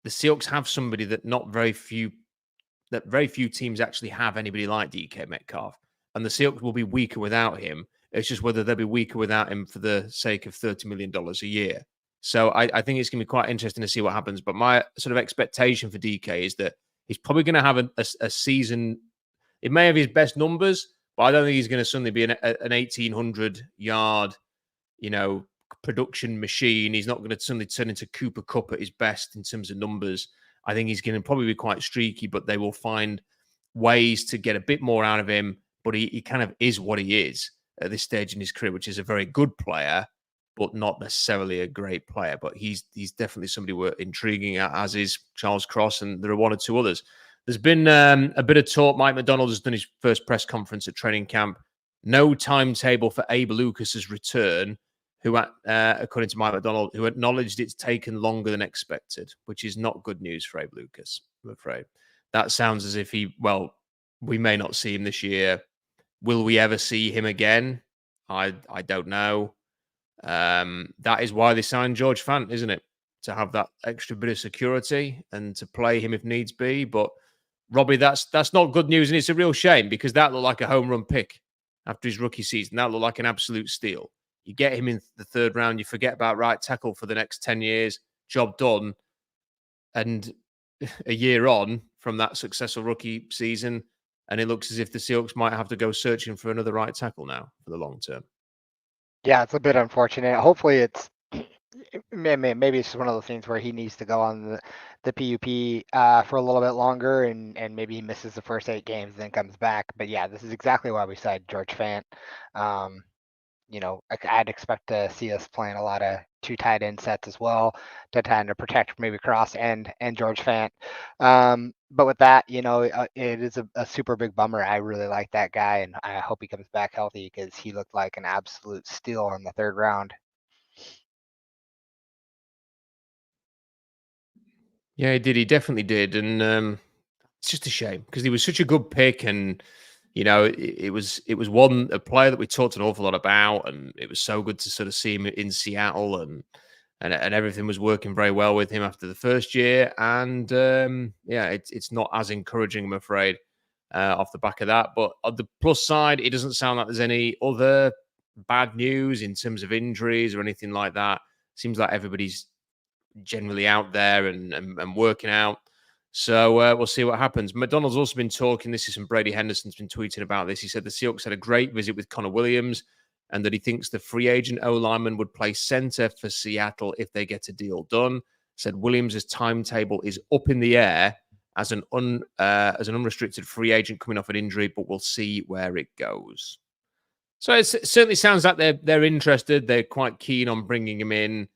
the Seahawks have, somebody that very few teams actually have anybody like DK Metcalf. And the Seahawks will be weaker without him. It's just whether they'll be weaker without him for the sake of $30 million a year. So I think it's going to be quite interesting to see what happens. But my sort of expectation for DK is that he's probably going to have a season. It may have his best numbers, but I don't think he's going to suddenly be an 1,800-yard, production machine. He's not going to suddenly turn into Cooper Kupp at his best in terms of numbers. I think he's going to probably be quite streaky, but they will find ways to get a bit more out of him. But he kind of is what he is. at this stage in his career, which is a very good player, but not necessarily a great player. But he's definitely somebody we're intriguing, as is Charles Cross, and there are one or two others. There's been a bit of talk. Mike McDonald has done his first press conference at training camp. No timetable for Abe Lucas's return, who, according to Mike McDonald, who acknowledged it's taken longer than expected, which is not good news for Abe Lucas, I'm afraid. That sounds as if we may not see him this year. Will we ever see him again? I don't know. That is why they signed George Fant, isn't it? To have that extra bit of security and to play him if needs be. But Robbie, that's not good news, and it's a real shame because that looked like a home run pick after his rookie season. That looked like an absolute steal. You get him in the third round, you forget about right tackle for the next 10 years, job done. And a year on from that successful rookie season, and it looks as if the Seahawks might have to go searching for another right tackle now for the long term. Yeah, it's a bit unfortunate. Hopefully it's maybe it's just one of those things where he needs to go on the PUP for a little bit longer, and maybe he misses the first 8 games and then comes back. But yeah, this is exactly why we signed George Fant. I'd expect to see us playing a lot of 2 tight end sets as well to kind of protect maybe Cross and George Fant. But with that, it is a super big bummer. I really like that guy, and I hope he comes back healthy because he looked like an absolute steal in the 3rd round. Yeah, he did. He definitely did. And it's just a shame because he was such a good pick. And, it was a player that we talked an awful lot about. And it was so good to sort of see him in Seattle. And everything was working very well with him after the first year. And, it's not as encouraging, I'm afraid, off the back of that. But on the plus side, it doesn't sound like there's any other bad news in terms of injuries or anything like that. Seems like everybody's generally out there and working out. So we'll see what happens. McDonald's also been talking. This is from Brady Henderson's been tweeting about this. He said the Seahawks had a great visit with Connor Williams and that he thinks the free agent O-lineman would play center for Seattle if they get a deal done. Said Williams' timetable is up in the air as an unrestricted free agent coming off an injury, but we'll see where it goes. So it certainly sounds like they're interested. They're quite keen on bringing him in,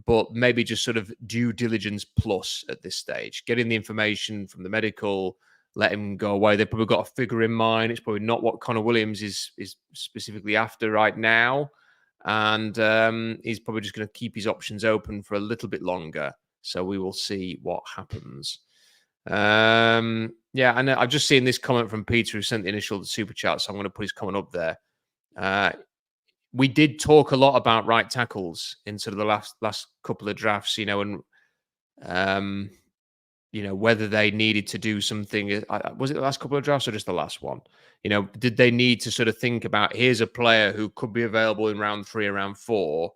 but maybe just sort of due diligence plus at this stage. Getting the information from the medical, let him go away. They've probably got a figure in mind. It's probably not what Connor Williams is specifically after right now. And he's probably just going to keep his options open for a little bit longer. So we will see what happens. And I've just seen this comment from Peter who sent the initial super chat. So I'm going to put his comment up there. We did talk a lot about right tackles in sort of the last couple of drafts, and whether they needed to do something. Was it the last couple of drafts or just the last one? Did they need to sort of think about, here's a player who could be available in round 3 or round 4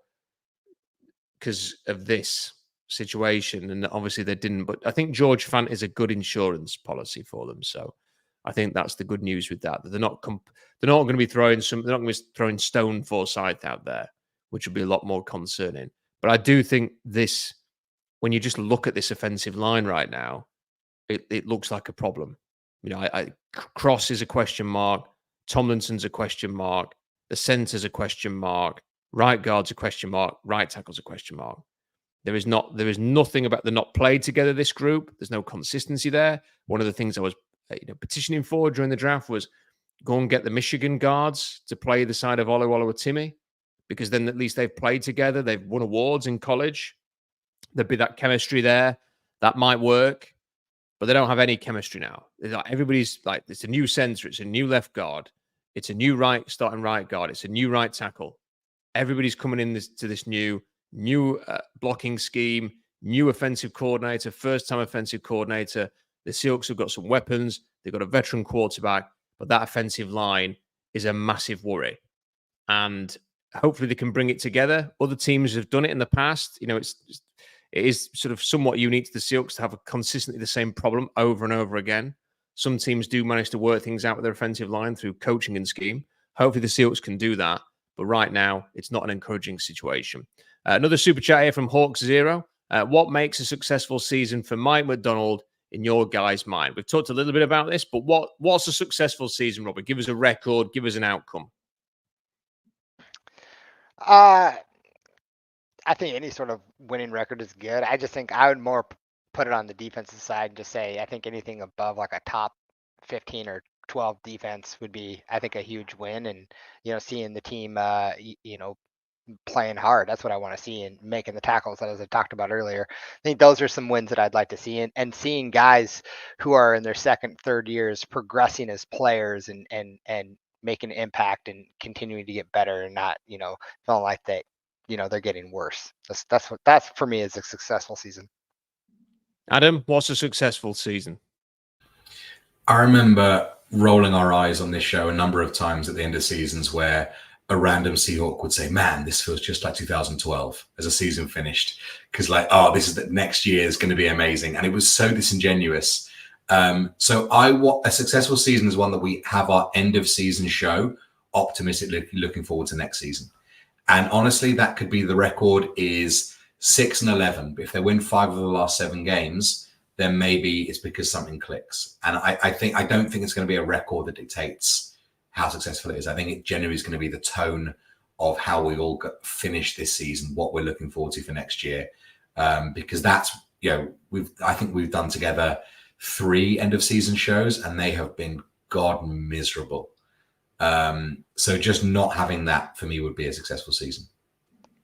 because of this situation? And obviously they didn't. But I think George Fant is a good insurance policy for them. So I think that's the good news with that. They're not going to be throwing Stone Forsyth out there, which would be a lot more concerning. But I do think this, when you just look at this offensive line right now, it looks like a problem. Cross is a question mark. Tomlinson's a question mark. The center's a question mark. Right guard's a question mark. Right tackle's a question mark. There is nothing about they're not played together, this group. There's no consistency there. One of the things I was petitioning for during the draft was go and get the Michigan guards to play the side of Oluwatimi, because then at least they've played together. They've won awards in college. There'd be that chemistry there. That might work, but they don't have any chemistry now. Everybody's like, it's a new center. It's a new left guard. It's a new starting right guard. It's a new right tackle. Everybody's coming in to this new blocking scheme, new offensive coordinator, first-time offensive coordinator. The Seahawks have got some weapons. They've got a veteran quarterback, but that offensive line is a massive worry. And hopefully they can bring it together. Other teams have done it in the past. It is sort of somewhat unique to the Seahawks to have consistently the same problem over and over again. Some teams do manage to work things out with their offensive line through coaching and scheme. Hopefully the Seahawks can do that. But right now, it's not an encouraging situation. Another super chat here from Hawks Zero. What makes a successful season for Mike McDonald in your guys' mind? We've talked a little bit about this, but what's a successful season, Robert? Give us a record, give us an outcome. I think any sort of winning record is good. I just think I would more put it on the defensive side and just say I think anything above like a top 15 or 12 defense would be, I think, a huge win. And seeing the team, playing hard. That's what I want to see, and making the tackles, as I talked about earlier. I think those are some wins that I'd like to see, and seeing guys who are in their second, third years progressing as players and making an impact and continuing to get better, and not feeling like they're getting worse. That's for me is a successful season. Adam, what's a successful season? I remember rolling our eyes on this show a number of times at the end of seasons where a random Seahawk would say, "Man, this feels just like 2012 as a season finished." Because this is the next year is going to be amazing. And it was so disingenuous. So a successful season is one that we have our end of season show optimistically looking forward to next season. And honestly, that could be the record is 6-11. But if they win 5 of the last 7 games, then maybe it's because something clicks. And I don't think it's going to be a record that dictates how successful it is. I think it generally is going to be the tone of how we all finish this season, what we're looking forward to for next year. Because that's, I think we've done together 3 end of season shows and they have been god miserable. So just not having that for me would be a successful season.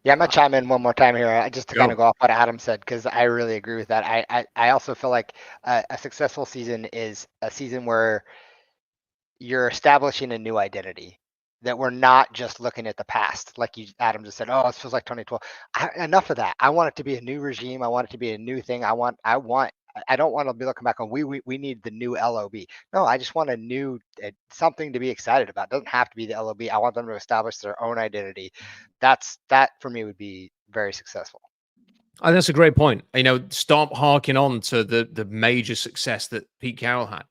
Yeah, I'm gonna chime in one more time here, just to kind of go off what Adam said, because I really agree with that. I also feel like a successful season is a season where you're establishing a new identity, that we're not just looking at the past. Like Adam just said, it feels like 2012. Enough of that. I want it to be a new regime. I want it to be a new thing. I don't want to be looking back on we need the new LOB. No, I just want a new something to be excited about. It doesn't have to be the LOB. I want them to establish their own identity. That for me would be very successful. And that's a great point. Stop harking on to the major success that Pete Carroll had.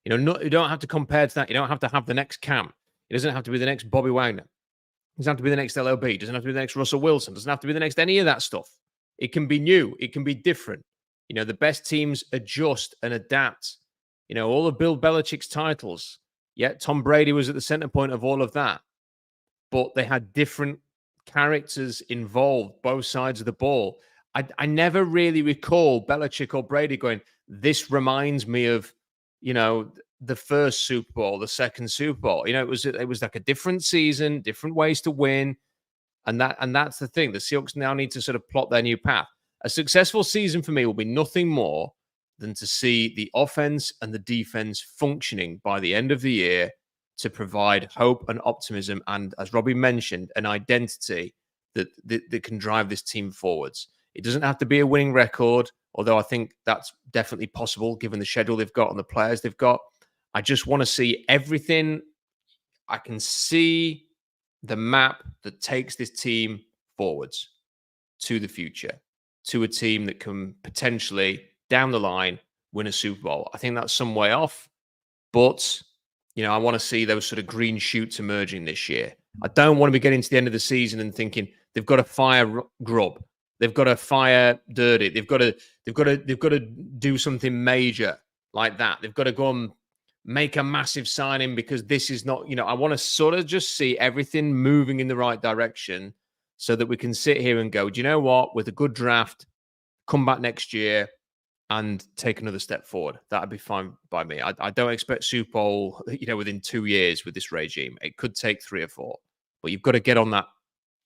You don't have to compare to that. You don't have to have the next Cam. It doesn't have to be the next Bobby Wagner. It doesn't have to be the next LOB. It doesn't have to be the next Russell Wilson. It doesn't have to be the next any of that stuff. It can be new. It can be different. The best teams adjust and adapt. All of Bill Belichick's titles. Yeah, Tom Brady was at the center point of all of that. But they had different characters involved, both sides of the ball. I never really recall Belichick or Brady going, this reminds me of, the first Super Bowl, the second Super Bowl. It was like a different season, different ways to win. And that's the thing. The Seahawks now need to sort of plot their new path. A successful season for me will be nothing more than to see the offense and the defense functioning by the end of the year to provide hope and optimism. And as Robbie mentioned, an identity that can drive this team forwards. It doesn't have to be a winning record, although I think that's definitely possible given the schedule they've got and the players they've got. I just want to see everything. I can see the map that takes this team forwards to the future, to a team that can potentially, down the line, win a Super Bowl. I think that's some way off, but I want to see those sort of green shoots emerging this year. I don't want to be getting to the end of the season and thinking they've got to fire Grubb, they've got to fire Dirty, they've got to do something major like that. They've got to go and make a massive signing because this is not. I want to sort of just see everything moving in the right direction, so that we can sit here and go, do you know what? With a good draft, come back next year and take another step forward. That'd be fine by me. I don't expect Super Bowl, within 2 years with this regime. It could take 3 or 4, but you've got to get on that.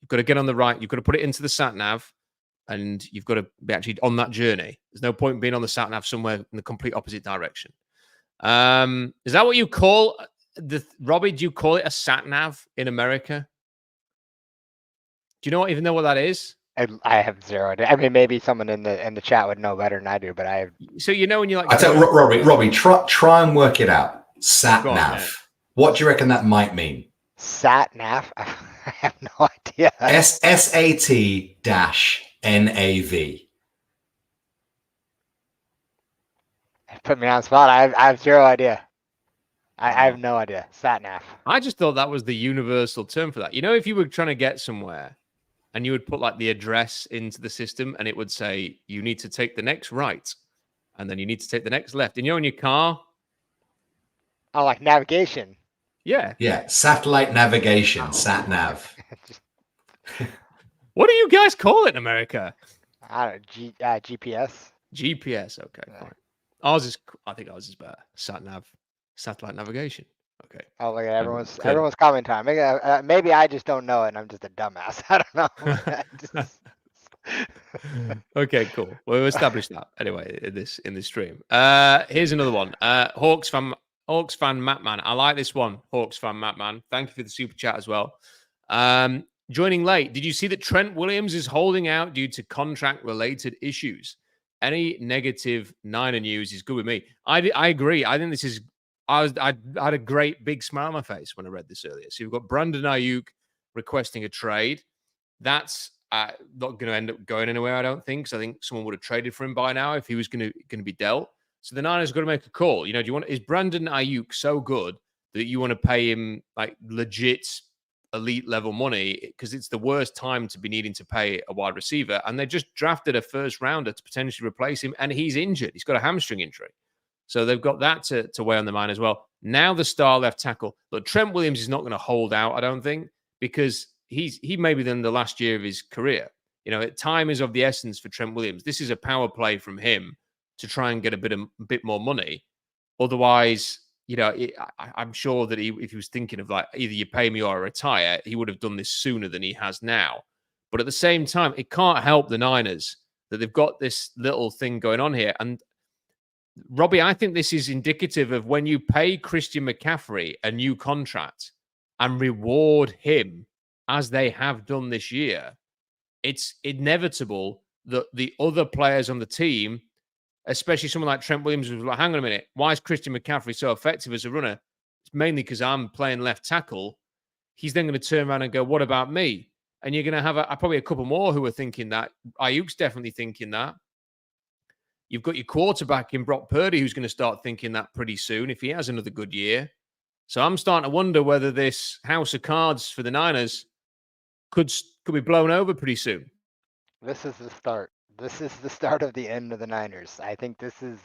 You've got to get on the right. You've got to put it into the sat nav, and you've got to be actually on that journey. There's no point being on the sat nav somewhere in the complete opposite direction. Is that what you call Robbie? Do you call it a sat nav in America? Do you even know what that is? I have zero idea. I mean, maybe someone in the chat would know better than I do, but I have. So when you like, I tell Robbie, try and work it out. Sat nav. Yeah. What do you reckon that might mean? Sat nav. I have no idea. SAT-NAV. Put me on the spot. I have zero idea. I have no idea. Sat nav. I just thought that was the universal term for that. If you were trying to get somewhere, and you would put like the address into the system, and it would say, you need to take the next right, and then you need to take the next left. And in your car. Oh, like navigation. Yeah. Yeah. Satellite navigation, sat nav. What do you guys call it in America? I don't know, GPS. GPS. Okay, Yeah. fine. I think ours is better. Satellite navigation. Okay. Oh, look at Good. everyone's commenting. Maybe I just don't know it and I'm just a dumbass. I don't know. Okay, cool. Well, we'll establish that anyway in this stream. Here's another one. Hawks fan Mattman. I like this one. Hawks fan Mattman. Thank you for the super chat as well. Joining late. Did you see that Trent Williams is holding out due to contract related issues? Any negative Niner news is good with me. I agree. I think this is. I had a great big smile on my face when I read this earlier. So you've got Brandon Ayuk requesting a trade. That's not going to end up going anywhere, I don't think. So I think someone would have traded for him by now if he was going to be dealt. So the Niners got to make a call. You know, is Brandon Ayuk so good that you want to pay him like legit elite level money? Because it's the worst time to be needing to pay a wide receiver. And they just drafted a first rounder to potentially replace him, and he's injured. He's got a hamstring injury. So they've got that to weigh on the mind as well. Now the star left tackle. Look, Trent Williams is not going to hold out, I don't think, because he may be in the last year of his career. You know, time is of the essence for Trent Williams. This is a power play from him to try and get a bit more money. Otherwise, you know, I'm sure that if he was thinking of like either you pay me or I retire, he would have done this sooner than he has now. But at the same time, it can't help the Niners that they've got this little thing going on here. And Robbie, I think this is indicative of when you pay Christian McCaffrey a new contract and reward him as they have done this year, it's inevitable that the other players on the team, especially someone like Trent Williams, was like, hang on a minute, why is Christian McCaffrey so effective as a runner? It's mainly because I'm playing left tackle. He's then going to turn around and go, what about me? And you're going to have probably a couple more who are thinking that. Ayuk's definitely thinking that. You've got your quarterback in Brock Purdy who's going to start thinking that pretty soon if he has another good year. So I'm starting to wonder whether this house of cards for the Niners could be blown over pretty soon. This is the start. This is the start of the end of the Niners. I think this is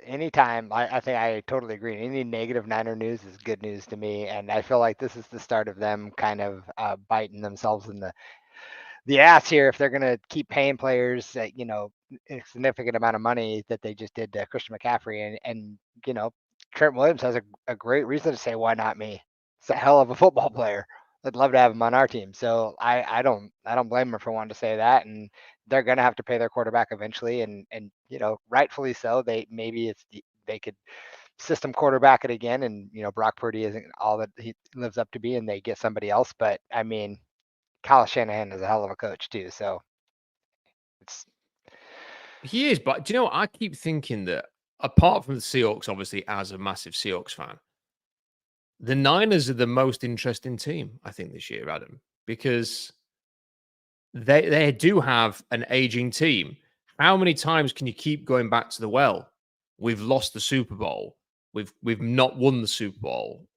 anytime. I think I totally agree. Any negative Niner news is good news to me, and I feel like this is the start of them kind of biting themselves in the ass here if they're going to keep paying players, you know, a significant amount of money that they just did to Christian McCaffrey, and you know, Trent Williams has a great reason to say, why not me? It's a hell of a football player. I'd love to have him on our team. So I don't blame him for wanting to say that. And they're going to have to pay their quarterback eventually. And you know, rightfully so. They could system quarterback it again. And, you know, Brock Purdy isn't all that he lives up to be, and they get somebody else. But I mean, Kyle Shanahan is a hell of a coach too. So he is. But do you know what? I keep thinking that apart from the Seahawks, obviously, as a massive Seahawks fan, the Niners are the most interesting team, I think, this year, Adam, because they do have an aging team. How many times can you keep going back to the well? We've lost the Super Bowl. We've not won the Super Bowl.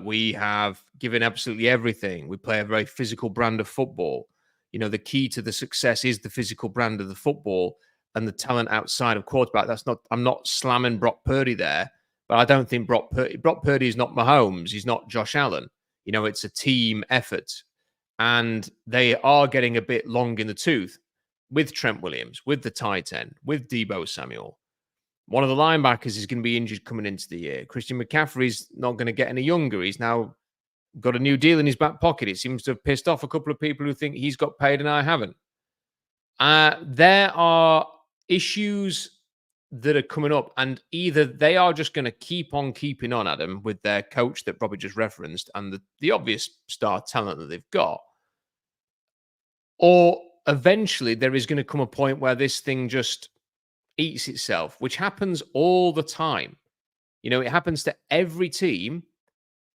We have given absolutely everything. We play a very physical brand of football. You know, the key to the success is the physical brand of the football and the talent outside of quarterback. I'm not slamming Brock Purdy there. But I don't think Brock Purdy is not Mahomes. He's not Josh Allen. You know, it's a team effort. And they are getting a bit long in the tooth with Trent Williams, with the tight end, with Deebo Samuel. One of the linebackers is going to be injured coming into the year. Christian McCaffrey's not going to get any younger. He's now got a new deal in his back pocket. It seems to have pissed off a couple of people who think he's got paid and I haven't. There are issues that are coming up, and either they are just going to keep on keeping on, Adam, with their coach that Bobby just referenced and the obvious star talent that they've got, or eventually there is going to come a point where this thing just eats itself, which happens all the time. You know, it happens to every team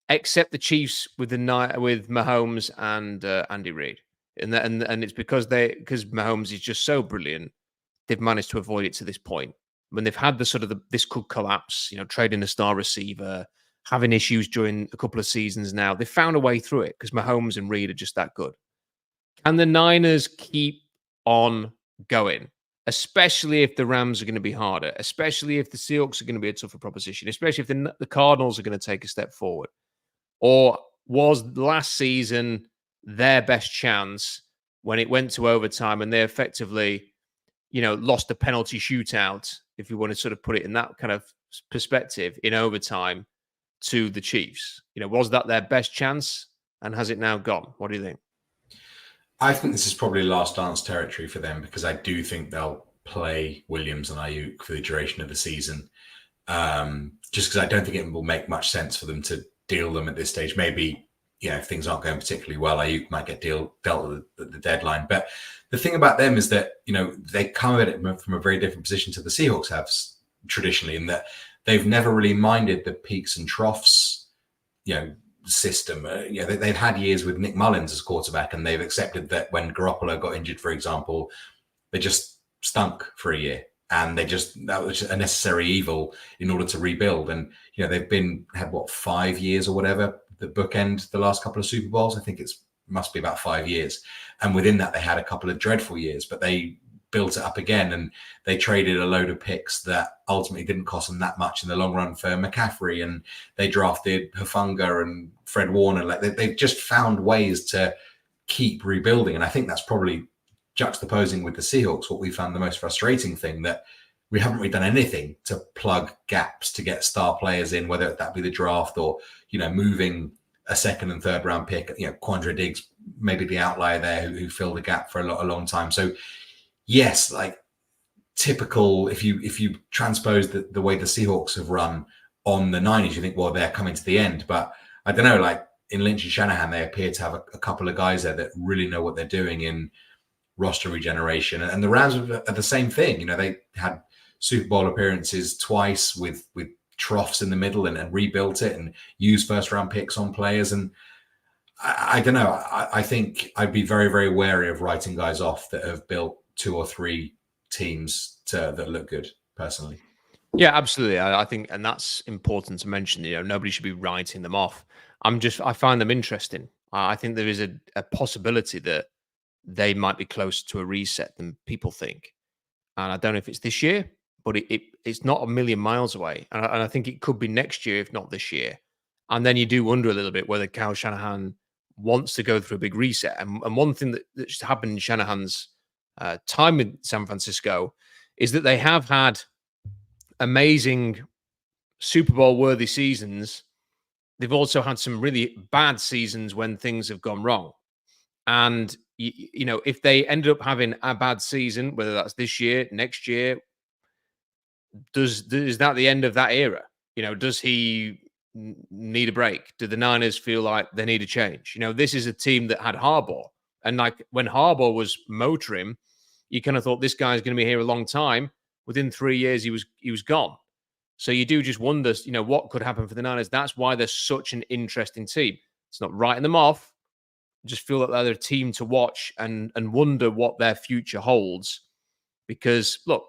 except the Chiefs with Mahomes and Andy Reid, and it's because Mahomes is just so brilliant, they've managed to avoid it to this point. When they've had this could collapse, you know, trading a star receiver, having issues during a couple of seasons now, they found a way through it because Mahomes and Reid are just that good. And the Niners keep on going, especially if the Rams are going to be harder, especially if the Seahawks are going to be a tougher proposition, especially if the Cardinals are going to take a step forward. Or was last season their best chance when it went to overtime and they effectively, lost a penalty shootout, if you want to sort of put it in that kind of perspective, in overtime to the Chiefs? Was that their best chance, and has it now gone? What do you think? I think this is probably last dance territory for them, because I do think they'll play Williams and Ayuk for the duration of the season. Just because I don't think it will make much sense for them to deal them at this stage. Maybe, if things aren't going particularly well, Ayuk might get dealt at the deadline. But the thing about them is that, they come at it from a very different position to the Seahawks have traditionally, in that they've never really minded the peaks and troughs, system. They've had years with Nick Mullins as quarterback, and they've accepted that when Garoppolo got injured, for example, they just stunk for a year, and that was a necessary evil in order to rebuild. And they've had 5 years or whatever, the bookend the last couple of Super Bowls. I think must be about 5 years, and within that they had a couple of dreadful years, but they built it up again, and they traded a load of picks that ultimately didn't cost them that much in the long run for McCaffrey, and they drafted Hufanga and Fred Warner. They've just found ways to keep rebuilding, and I think that's probably juxtaposing with the Seahawks what we found the most frustrating thing, that we haven't really done anything to plug gaps to get star players in, whether that be the draft or moving a second and third round pick. Quandre Diggs, maybe the outlier there, who filled a gap for a long time. So yes, typical, if you transpose the way the Seahawks have run on the Niners, you think, well, they're coming to the end. But I don't know, in Lynch and Shanahan, they appear to have a couple of guys there that really know what they're doing in roster regeneration. And the Rams are the same thing. They had Super Bowl appearances twice with troughs in the middle, and rebuilt it and used first round picks on players. And I don't know. I think I'd be very, very wary of writing guys off that have built 2 or 3 teams that look good, personally. Yeah, absolutely. I think, and that's important to mention, nobody should be writing them off. I find them interesting. I think there is a possibility that they might be closer to a reset than people think. And I don't know if it's this year, but it's not a million miles away. And I think it could be next year, if not this year. And then you do wonder a little bit whether Kyle Shanahan wants to go through a big reset. And one thing that just happened in Shanahan's time in San Francisco is that they have had amazing Super Bowl worthy seasons. They've also had some really bad seasons when things have gone wrong. And if they ended up having a bad season, whether that's this year, next year, is that the end of that era? Does he need a break? Do the Niners feel like they need a change? This is a team that had Harbaugh, and when Harbaugh was motoring, you kind of thought this guy's going to be here a long time. Within 3 years, he was gone. So you do just wonder, what could happen for the Niners. That's why they're such an interesting team. It's not writing them off. Just feel that they're a team to watch and wonder what their future holds. Because look,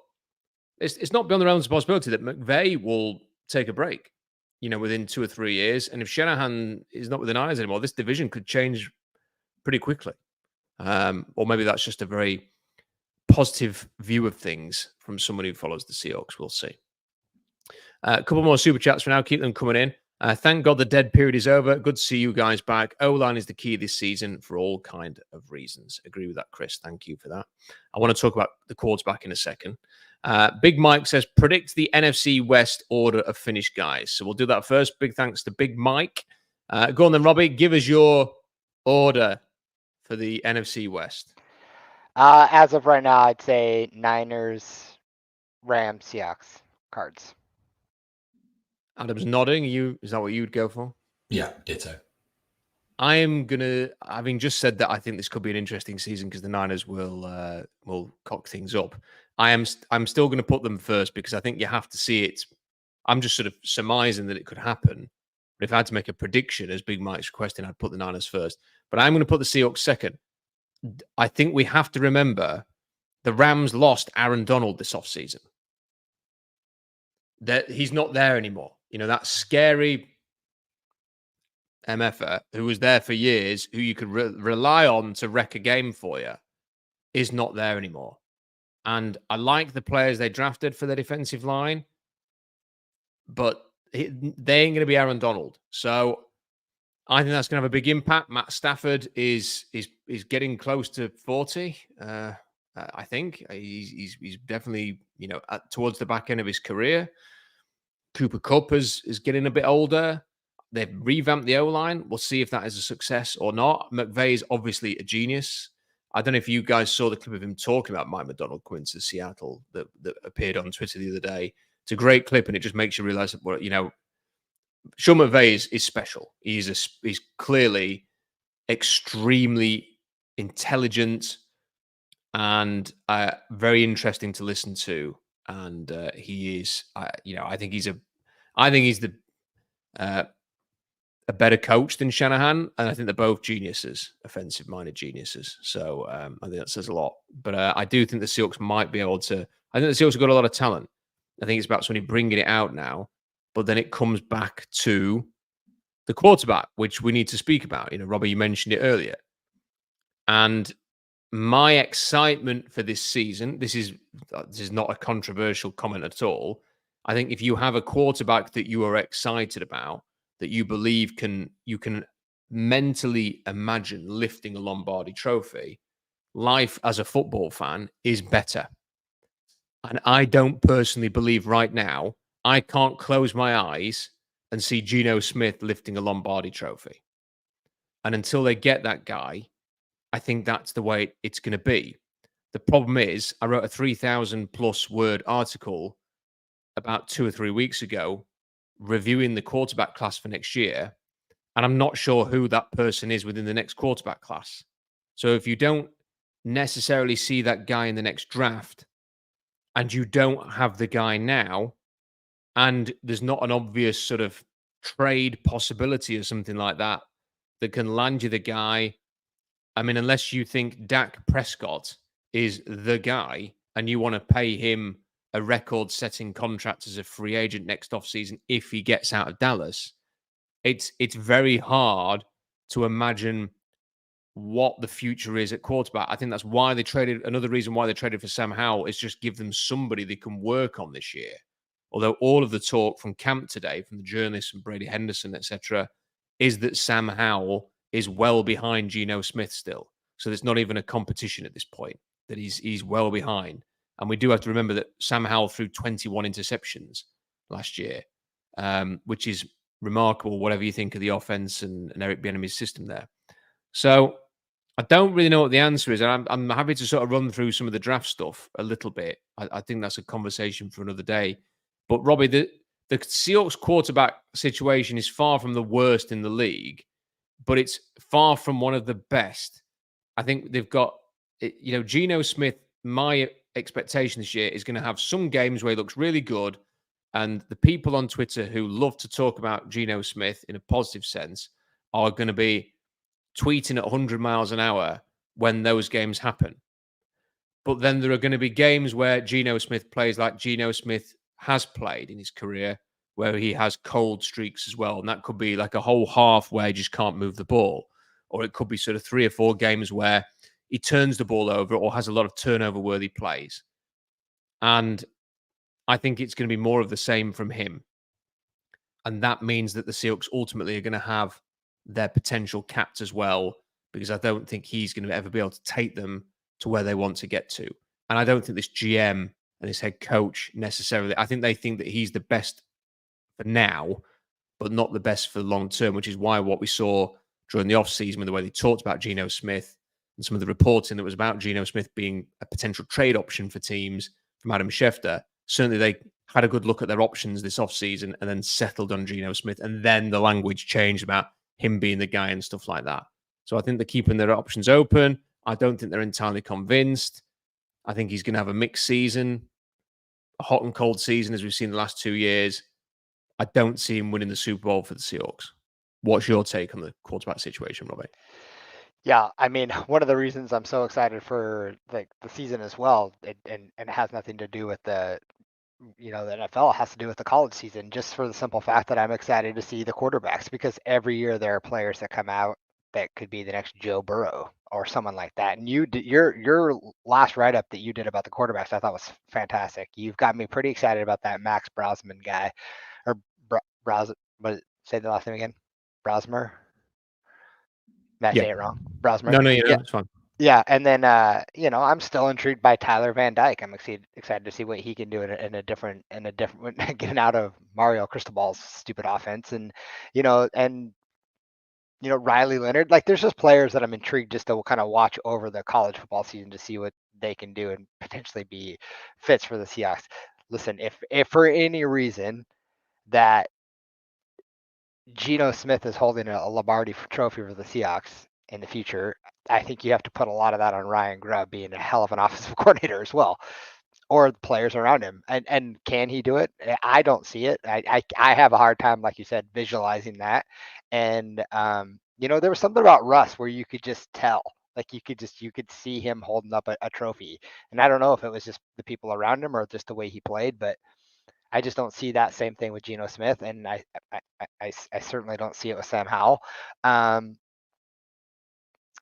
it's not beyond the realms of possibility that McVay will take a break, within 2 or 3 years. And if Shanahan is not with the Niners anymore, this division could change pretty quickly. Or maybe that's just a very positive view of things from someone who follows the Seahawks. We'll see. A couple more super chats for now. Keep them coming in. Thank God the dead period is over. Good to see you guys back. O-line is the key this season for all kind of reasons. Agree with that, Chris. Thank you for that. I want to talk about the quarterback in a second. Big Mike says, predict the NFC West order of finish, guys. So we'll do that first. Big thanks to Big Mike. Go on then, Robbie. Give us your order for the NFC West. As of right now, I'd say Niners, Rams, Seahawks, Cards. Adam's nodding. Is that what you'd go for? Yeah, ditto. I am gonna, having just said that, I think this could be an interesting season because the Niners will cock things up. I'm still going to put them first because I think you have to see it. I'm just sort of surmising that it could happen. But if I had to make a prediction, as Big Mike's requesting, I'd put the Niners first. But I'm going to put the Seahawks second. I think we have to remember the Rams lost Aaron Donald this offseason. That he's not there anymore. That scary MFer who was there for years, who you could rely on to wreck a game for you, is not there anymore. And I like the players they drafted for their defensive line, but they ain't going to be Aaron Donald. So I think that's going to have a big impact. Matt Stafford is getting close to 40. I think he's definitely towards the back end of his career. Cooper Kupp is getting a bit older. They've revamped the O-line. We'll see if that is a success or not. McVay is obviously a genius. I don't know if you guys saw the clip of him talking about Mike McDonald coming to Seattle that appeared on Twitter the other day. It's a great clip, and it just makes you realize that Sean McVay is special. He's clearly extremely intelligent and very interesting to listen to. And he is, I think he's a better coach than Shanahan, and I think they're both geniuses, offensive-minded geniuses. So I think that says a lot. But I do think the Seahawks might be able to. I think the Seahawks have got a lot of talent. I think it's about somebody bringing it out now. But then it comes back to the quarterback, which we need to speak about. Robbie, you mentioned it earlier. And my excitement for this season, this is not a controversial comment at all. I think if you have a quarterback that you are excited about, that you believe you can mentally imagine lifting a Lombardi trophy, life as a football fan is better. And I don't personally believe right now, I can't close my eyes and see Geno Smith lifting a Lombardi trophy. And until they get that guy, I think that's the way it's going to be. The problem is, I wrote a 3,000 plus word article about 2 or 3 weeks ago reviewing the quarterback class for next year, and I'm not sure who that person is within the next quarterback class. So if you don't necessarily see that guy in the next draft, and you don't have the guy now, and there's not an obvious sort of trade possibility or something like that that can land you the guy. I mean, unless you think Dak Prescott is the guy and you want to pay him a record-setting contract as a free agent next offseason if he gets out of Dallas, it's very hard to imagine what the future is at quarterback. I think that's why they traded. Another reason why they traded for Sam Howell is just give them somebody they can work on this year. Although all of the talk from camp today, from the journalists and Brady Henderson, etc., is that Sam Howell is well behind Geno Smith still. So there's not even a competition at this point, that he's well behind. And we do have to remember that Sam Howell threw 21 interceptions last year, which is remarkable, whatever you think of the offense and Eric Bieniemy's system there. So I don't really know what the answer is. And I'm happy to sort of run through some of the draft stuff a little bit. I think that's a conversation for another day. But Robbie, the Seahawks quarterback situation is far from the worst in the league, but it's far from one of the best. I think they've got, Geno Smith, my expectation this year is going to have some games where he looks really good. And the people on Twitter who love to talk about Geno Smith in a positive sense are going to be tweeting at 100 miles an hour when those games happen. But then there are going to be games where Geno Smith plays like Geno Smith has played in his career, where he has cold streaks as well. And that could be like a whole half where he just can't move the ball. Or it could be sort of 3 or 4 games where he turns the ball over or has a lot of turnover-worthy plays. And I think it's going to be more of the same from him. And that means that the Seahawks ultimately are going to have their potential capped as well, because I don't think he's going to ever be able to take them to where they want to get to. And I don't think this GM and his head coach necessarily, I think they think that he's the best for now, but not the best for the long term, which is why what we saw during the offseason with the way they talked about Geno Smith and some of the reporting that was about Geno Smith being a potential trade option for teams from Adam Schefter, certainly they had a good look at their options this offseason and then settled on Geno Smith. And then the language changed about him being the guy and stuff like that. So I think they're keeping their options open. I don't think they're entirely convinced. I think he's going to have a mixed season, a hot and cold season, as we've seen the last 2 years. I don't see him winning the Super Bowl for the Seahawks. What's your take on the quarterback situation, Robbie? Yeah, I mean, one of the reasons I'm so excited for the season as well, and it has nothing to do with the NFL, it has to do with the college season, just for the simple fact that I'm excited to see the quarterbacks, because every year there are players that come out that could be the next Joe Burrow or someone like that. And your last write-up that you did about the quarterbacks, I thought was fantastic. You've got me pretty excited about that Max Brosman guy, or say the last name again, Brosmer. Did I Yeah. say it wrong? Brosmer. No, Yeah. it's fine. Yeah, and then I'm still intrigued by Tyler Van Dyke. I'm excited to see what he can do in a different getting out of Mario Cristobal's stupid offense, and Riley Leonard. Like, there's just players that I'm intrigued just to kind of watch over the college football season to see what they can do and potentially be fits for the Seahawks. Listen, if for any reason that Geno Smith is holding a Lombardi trophy for the Seahawks in the future, I think you have to put a lot of that on Ryan Grubb being a hell of an offensive coordinator as well, or the players around him. And can he do it? I don't see it. I have a hard time, like you said, visualizing that. And there was something about Russ where you could just tell, like you could see him holding up a trophy. And I don't know if it was just the people around him or just the way he played, but I just don't see that same thing with Geno Smith, and I certainly don't see it with Sam Howell.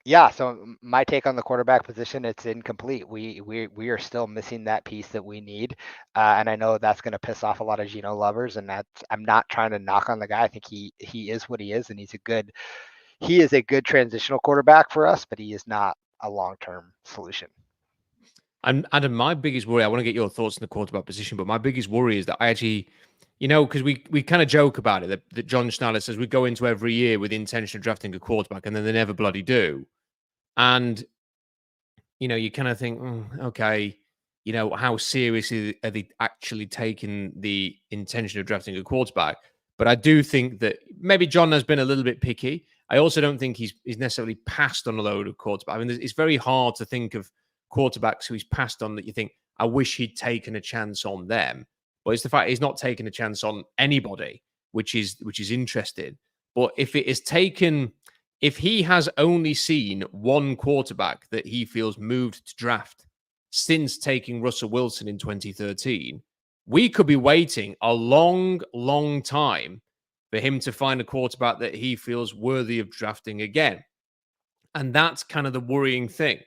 Yeah, so my take on the quarterback position, it's incomplete. We are still missing that piece that we need, and I know that's going to piss off a lot of Geno lovers. And I'm not trying to knock on the guy. I think he is what he is, and he is a good transitional quarterback for us, but he is not a long-term solution. And Adam, my biggest worry, I want to get your thoughts on the quarterback position, but my biggest worry is that I actually, because we kind of joke about it, that John Schneider says we go into every year with the intention of drafting a quarterback, and then they never bloody do. And, you kind of think, okay, how seriously are they actually taking the intention of drafting a quarterback? But I do think that maybe John has been a little bit picky. I also don't think he's necessarily passed on a load of quarterbacks. I mean, it's very hard to think of quarterbacks who he's passed on that you think, I wish he'd taken a chance on them. But it's the fact he's not taken a chance on anybody, which is interesting. But if he has only seen one quarterback that he feels moved to draft since taking Russell Wilson in 2013, we could be waiting a long, long time for him to find a quarterback that he feels worthy of drafting again. And that's kind of the worrying thing.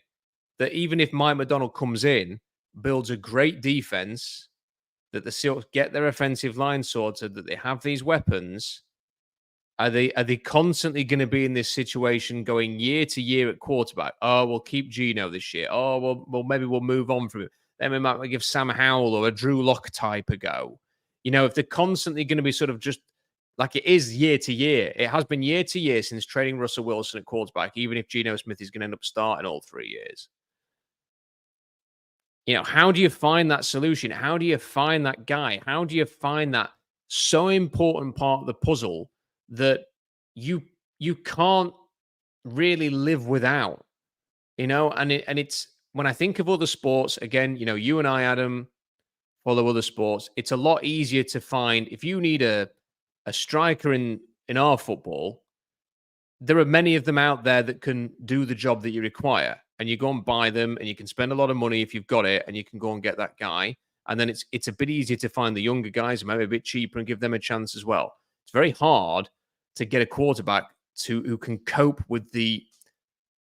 That even if Mike McDonald comes in, builds a great defense, that the Seahawks get their offensive line sorted, that they have these weapons, are they constantly going to be in this situation going year to year at quarterback? Oh, we'll keep Geno this year. Oh, well, maybe we'll move on from it. Then we might give Sam Howell or a Drew Lock type a go. If they're constantly going to be sort of just like it is year to year, it has been year to year since trading Russell Wilson at quarterback, even if Geno Smith is going to end up starting all 3 years. How do you find that solution? How do you find that guy? How do you find that so important part of the puzzle that you can't really live without? And it's when I think of other sports, again, you and I, Adam, follow other sports. It's a lot easier to find if you need a striker in our football. There are many of them out there that can do the job that you require. And you go and buy them, and you can spend a lot of money if you've got it, and you can go and get that guy. And then it's a bit easier to find the younger guys, maybe a bit cheaper, and give them a chance as well. It's very hard to get a quarterback who can cope with the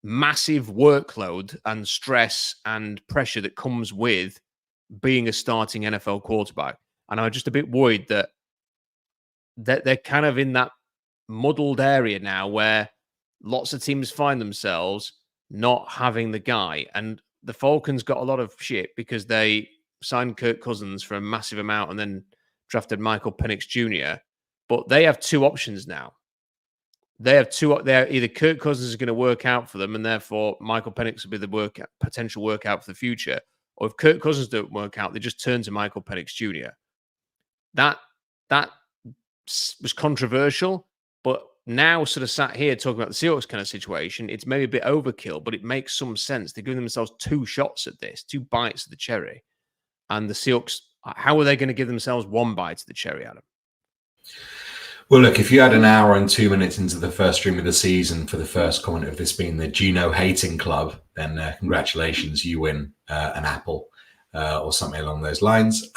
massive workload and stress and pressure that comes with being a starting NFL quarterback. And I'm just a bit worried that they're kind of in that muddled area now where lots of teams find themselves not having the guy. And the Falcons got a lot of shit because they signed Kirk Cousins for a massive amount and then drafted Michael Penix Jr. But they have two options now. They're either Kirk Cousins is going to work out for them, and therefore Michael Penix will be the potential workout for the future. Or if Kirk Cousins don't work out, they just turn to Michael Penix Jr. That was controversial, but now sort of sat here talking about the Seahawks kind of situation, it's maybe a bit overkill, but it makes some sense. They're giving themselves two shots at this, two bites of the cherry. And the Seahawks, how are they going to give themselves one bite of the cherry, Adam? Well, look, if you had an hour and 2 minutes into the first stream of the season for the first comment of this being the Geno hating club, then congratulations, you win an apple or something along those lines.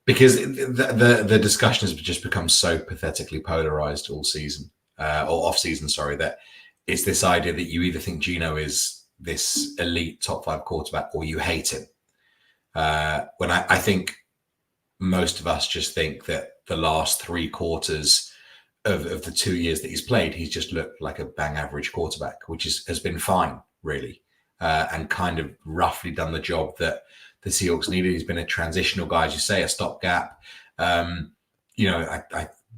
Because the discussion has just become so pathetically polarized all season, or off season, sorry, that it's this idea that you either think Geno is this elite top 5 quarterback or you hate him. When I think most of us just think that the last 3 quarters of the 2 years that he's played, he's just looked like a bang average quarterback, which has been fine, really, and kind of roughly done the job that the Seahawks needed. He's been a transitional guy, as you say, a stopgap. You know,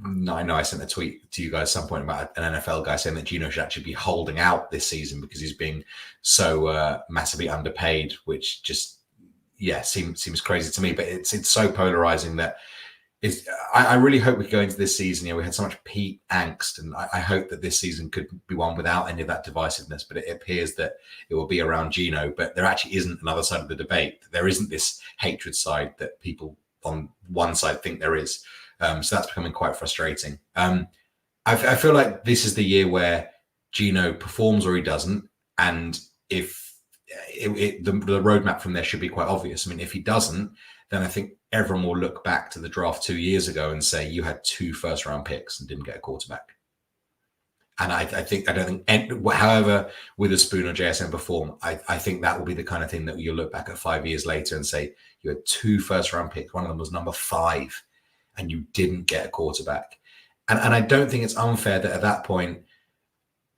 I know I sent a tweet to you guys at some point about an NFL guy saying that Geno should actually be holding out this season because he's being so massively underpaid, which just, seems crazy to me. But it's so polarizing that I really hope we go into this season. You know, we had so much Pete angst, and I hope that this season could be one without any of that divisiveness. But it appears that it will be around Geno. But there actually isn't another side of the debate. There isn't this hatred side that people on one side think there is. So that's becoming quite frustrating. I feel like this is the year where Geno performs or he doesn't, and if the roadmap from there should be quite obvious. I mean, if he doesn't, then I think everyone will look back to the draft 2 years ago and say you had 2 first-round picks and didn't get a quarterback. And I don't think, however Witherspoon or JSN perform, I think that will be the kind of thing that you'll look back at 5 years later and say you had 2 first-round picks. One of them was number 5, and you didn't get a quarterback. And I don't think it's unfair that at that point,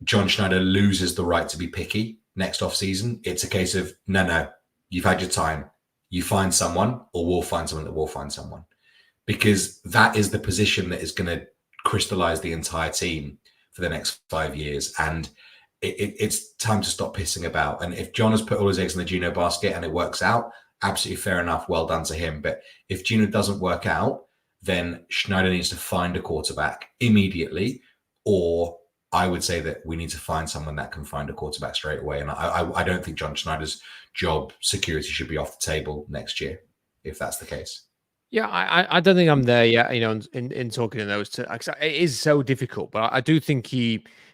John Schneider loses the right to be picky next offseason. It's a case of, no, you've had your time. You find someone, or we'll find someone that will find someone. Because that is the position that is going to crystallize the entire team for the next 5 years. And it's time to stop pissing about. And if John has put all his eggs in the Geno basket and it works out, absolutely fair enough. Well done to him. But if Geno doesn't work out, then Schneider needs to find a quarterback immediately, or I would say that we need to find someone that can find a quarterback straight away. And I don't think John Schneider's job security should be off the table next year, if that's the case. Yeah, I don't think I'm there yet, you know, in talking to those two. It is so difficult, but I do think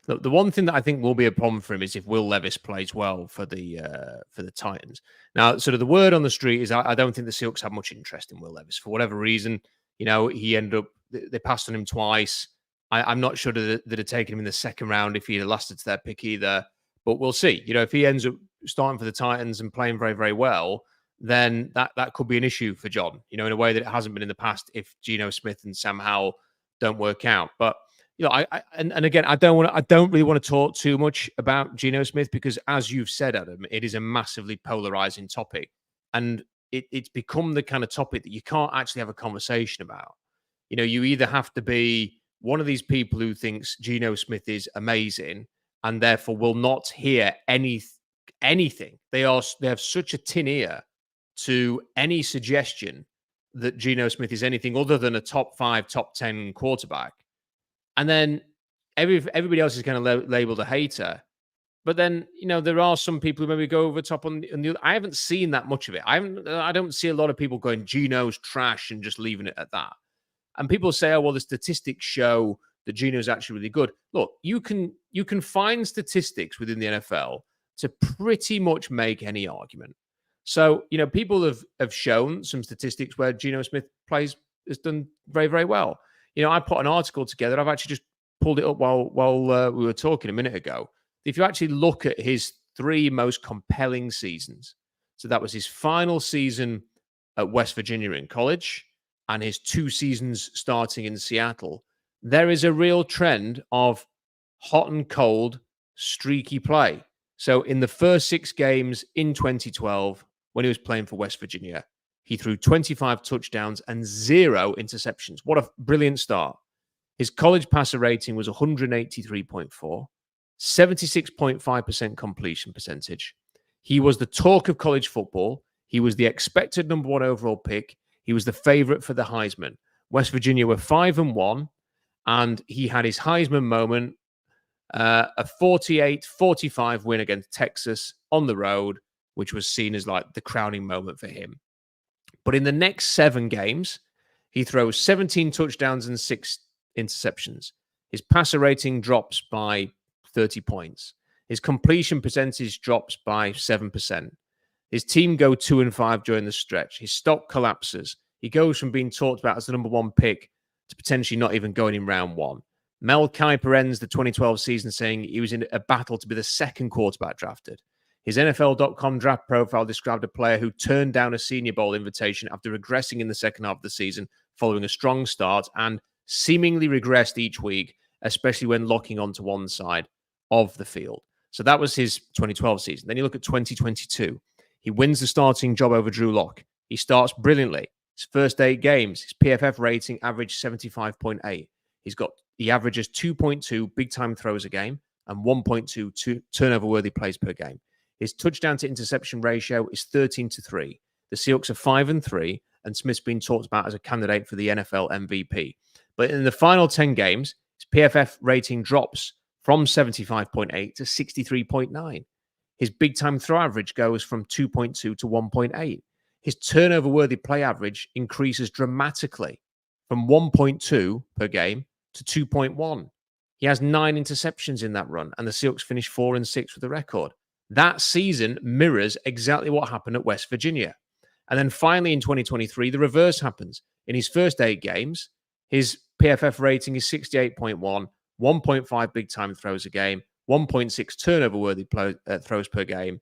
look, the one thing that I think will be a problem for him is if Will Levis plays well for the Titans. Now, sort of the word on the street is I don't think the Seahawks have much interest in Will Levis for whatever reason. You know, he ended up, they passed on him twice. I'm not sure that had taken him in the second round if he had lasted to their pick either, but we'll see. You know, if he ends up starting for the Titans and playing very, very well, then that could be an issue for John, you know, in a way that it hasn't been in the past if Geno Smith and Sam Howell don't work out. But, you know, and again, I don't really want to talk too much about Geno Smith because, as you've said, Adam, it is a massively polarizing topic. And it's become the kind of topic that you can't actually have a conversation about. You know, you either have to be one of these people who thinks Geno Smith is amazing and therefore will not hear anything. They have such a tin ear to any suggestion that Geno Smith is anything other than a top 5, top 10 quarterback. And then everybody else is kind of labeled a hater. But then, you know, there are some people who maybe go over top on the. I haven't seen that much of it. I don't see a lot of people going, Geno's trash and just leaving it at that. And people say, oh, well, the statistics show that Geno's actually really good. Look, you can find statistics within the NFL to pretty much make any argument. So, you know, people have shown some statistics where Geno Smith has done very, very well. You know, I put an article together. I've actually just pulled it up while we were talking a minute ago. If you actually look at his 3 most compelling seasons, so that was his final season at West Virginia in college and his 2 seasons starting in Seattle, there is a real trend of hot and cold, streaky play. So in the first 6 games in 2012, when he was playing for West Virginia, he threw 25 touchdowns and 0 interceptions. What a brilliant start. His college passer rating was 183.4. 76.5% completion percentage. He was the talk of college football. He was the expected number 1 overall pick. He was the favorite for the Heisman. West Virginia were 5-1, and he had his Heisman moment, a 48-45 win against Texas on the road, which was seen as like the crowning moment for him. But in the next 7 games, he throws 17 touchdowns and 6 interceptions. His passer rating drops by 30 points. His completion percentage drops by 7%. His team go 2-5 during the stretch. His stock collapses. He goes from being talked about as the number 1 pick to potentially not even going in round 1. Mel Kiper ends the 2012 season saying he was in a battle to be the 2nd quarterback drafted. His NFL.com draft profile described a player who turned down a Senior Bowl invitation after regressing in the second half of the season following a strong start and seemingly regressed each week especially when locking onto one side of the field. So that was his 2012 season. Then you look at 2022. He wins the starting job over Drew Lock. He starts brilliantly. His first 8 games, his PFF rating averaged 75.8. He averages 2.2 big time throws a game and 1.2 turnover worthy plays per game. His touchdown to interception ratio is 13-3. The Seahawks are 5-3, and Smith's been talked about as a candidate for the NFL MVP. But in the final 10 games, his PFF rating drops from 75.8 to 63.9. His big time throw average goes from 2.2 to 1.8. His turnover worthy play average increases dramatically from 1.2 per game to 2.1. He has 9 interceptions in that run, and the Seahawks finished 4-6 with the record. That season mirrors exactly what happened at West Virginia. And then finally in 2023, the reverse happens. In his first 8 games, his PFF rating is 68.1, 1.5 big time throws a game, 1.6 turnover worthy throws per game.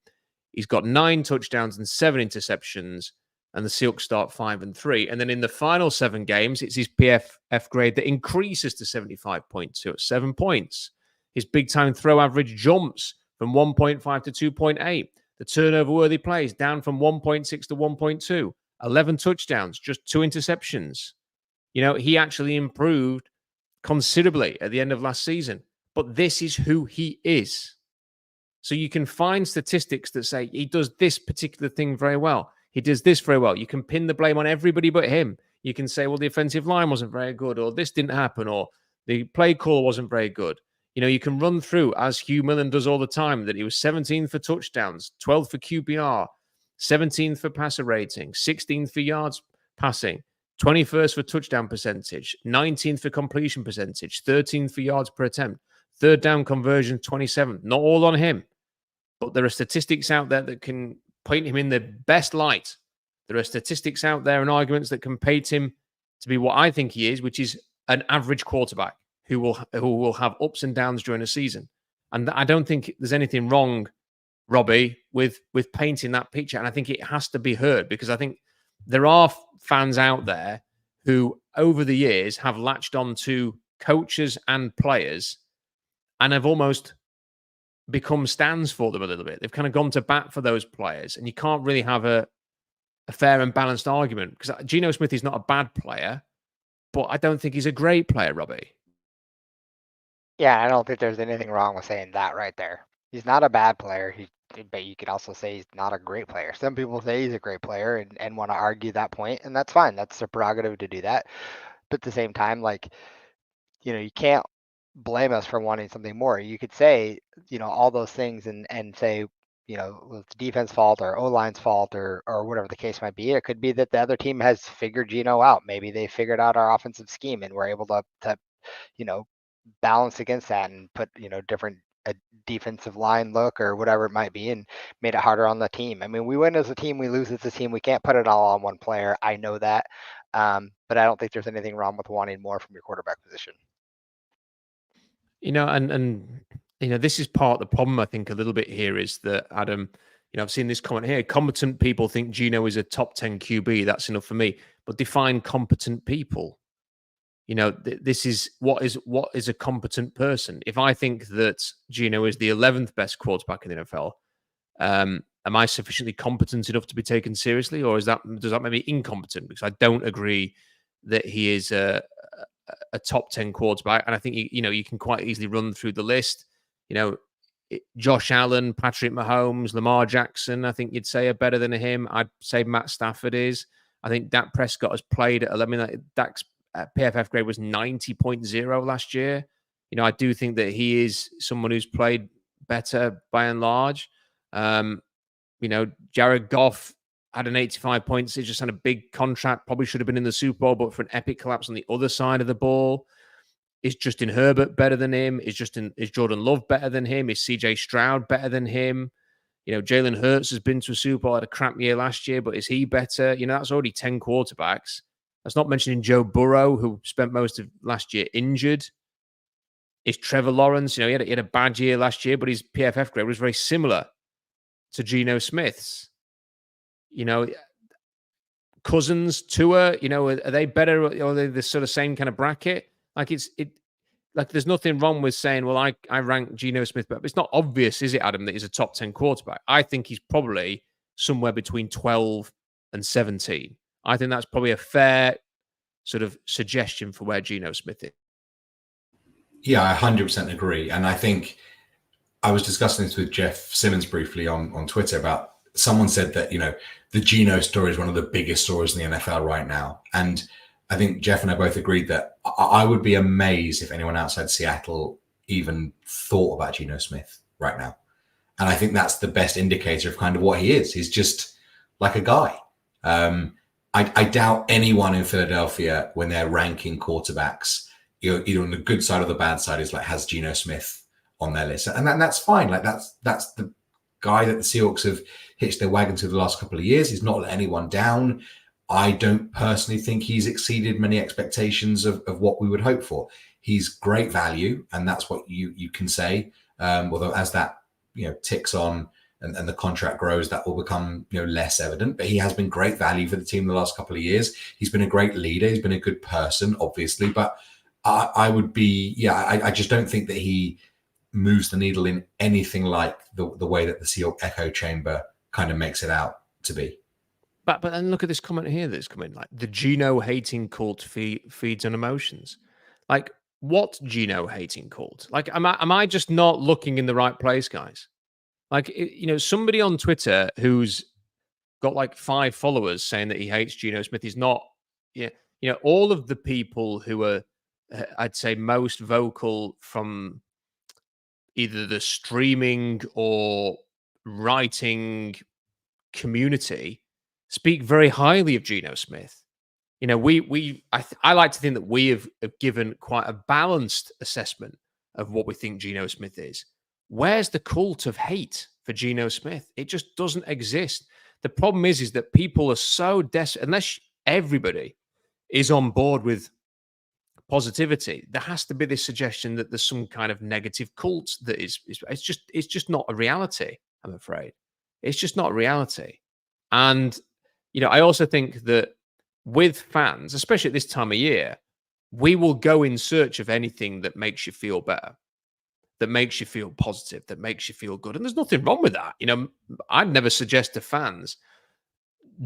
He's got 9 touchdowns and 7 interceptions, and the Seahawks start 5-3. And then in the final 7 games, it's his PFF grade that increases to 75.2 at 7 points. His big time throw average jumps from 1.5 to 2.8. The turnover worthy plays down from 1.6 to 1.2. 11 touchdowns, just 2 interceptions. He actually improved considerably at the end of last season. But this is who he is. So you can find statistics that say he does this particular thing very well. He does this very well. You can pin the blame on everybody but him. You can say, well, the offensive line wasn't very good, or this didn't happen, or the play call wasn't very good. You can run through, as Hugh Millen does all the time, that he was 17th for touchdowns, 12th for QBR, 17th for passer rating, 16th for yards passing, 21st for touchdown percentage, 19th for completion percentage, 13th for yards per attempt, third down conversion, 27th. Not all on him, but there are statistics out there that can paint him in the best light. There are statistics out there and arguments that can paint him to be what I think he is, which is an average quarterback who will have ups and downs during a season. And I don't think there's anything wrong, Robbie, with painting that picture. And I think it has to be heard, because I think there are fans out there who over the years have latched on to coaches and players and have almost become stands for them a little bit. They've kind of gone to bat for those players, and you can't really have a fair and balanced argument, because Geno Smith is not a bad player, but I don't think he's a great player, Robbie. Yeah, I don't think there's anything wrong with saying that right there. He's not a bad player. But you could also say he's not a great player. Some people say he's a great player and want to argue that point, and that's fine. That's their prerogative to do that. But at the same time, you can't blame us for wanting something more. You could say, all those things and say, it's defense fault or O-line's fault or whatever the case might be. It could be that the other team has figured Geno out. Maybe they figured out our offensive scheme and we're able to balance against that and put, different a defensive line look or whatever it might be, and made it harder on the team. I mean, we win as a team, we lose as a team. We can't put it all on one player. I know that. But I don't think there's anything wrong with wanting more from your quarterback position. And this is part of the problem, I think, a little bit here is that, Adam, I've seen this comment here. Competent people think Geno is a top 10 QB. That's enough for me. But define competent people. This is what is a competent person. If I think that Geno is the 11th best quarterback in the NFL, am I sufficiently competent enough to be taken seriously, or does that make me incompetent? Because I don't agree that he is a top 10 quarterback, and I think you can quite easily run through the list. Josh Allen, Patrick Mahomes, Lamar Jackson, I think you'd say are better than him. I'd say Matt Stafford is. I think Dak Prescott has played Dak's PFF grade was 90.0 last year. I do think that he is someone who's played better by and large. Jared Goff had an 85 points. He just had a big contract. Probably should have been in the Super Bowl, but for an epic collapse on the other side of the ball. Is Justin Herbert better than him? Is Jordan Love better than him? Is CJ Stroud better than him? Jalen Hurts has been to a Super Bowl, had a crap year last year, but is he better? That's already 10 quarterbacks. That's not mentioning Joe Burrow, who spent most of last year injured. Is Trevor Lawrence, he had a bad year last year, but his PFF grade was very similar to Geno Smith's. Cousins, Tua, are they better? Or are they the sort of same kind of bracket? like there's nothing wrong with saying, well, I rank Geno Smith, but it's not obvious, is it, Adam, that he's a top 10 quarterback? I think he's probably somewhere between 12 and 17. I think that's probably a fair sort of suggestion for where Geno Smith is. Yeah, I 100% agree. And I think I was discussing this with Jeff Simmons briefly on Twitter about someone said that, the Geno story is one of the biggest stories in the NFL right now. And I think Jeff and I both agreed that I would be amazed if anyone outside Seattle even thought about Geno Smith right now. And I think that's the best indicator of kind of what he is. He's just like a guy. I doubt anyone in Philadelphia, when they're ranking quarterbacks, either on the good side or the bad side, is like, has Geno Smith on their list. And that's fine. Like that's the guy that the Seahawks have hitched their wagon to the last couple of years. He's not let anyone down. I don't personally think he's exceeded many expectations of what we would hope for. He's great value, and that's what you can say. Although as that ticks on and the contract grows, that will become less evident. But he has been great value for the team the last couple of years. He's been a great leader. He's been a good person, obviously. But I would be, I just don't think that he moves the needle in anything like the way that the Seahawks echo chamber kind of makes it out to be. But then look at this comment here that's coming, like the Geno hating cult feeds on emotions. Like, what Geno hating cult? Like, am I just not looking in the right place, guys? Like, somebody on Twitter who's got like 5 followers saying that he hates Geno Smith is not, all of the people who are, I'd say, most vocal from either the streaming or writing community speak very highly of Geno Smith. I like to think that we have given quite a balanced assessment of what we think Geno Smith is. Where's the cult of hate for Geno Smith? It just doesn't exist. The problem is that people are so desperate, unless everybody is on board with positivity, there has to be this suggestion that there's some kind of negative cult that is it's just not a reality, I'm afraid. It's just not a reality. And I also think that with fans, especially at this time of year, we will go in search of anything that makes you feel better, that makes you feel positive, that makes you feel good. And there's nothing wrong with that. I'd never suggest to fans,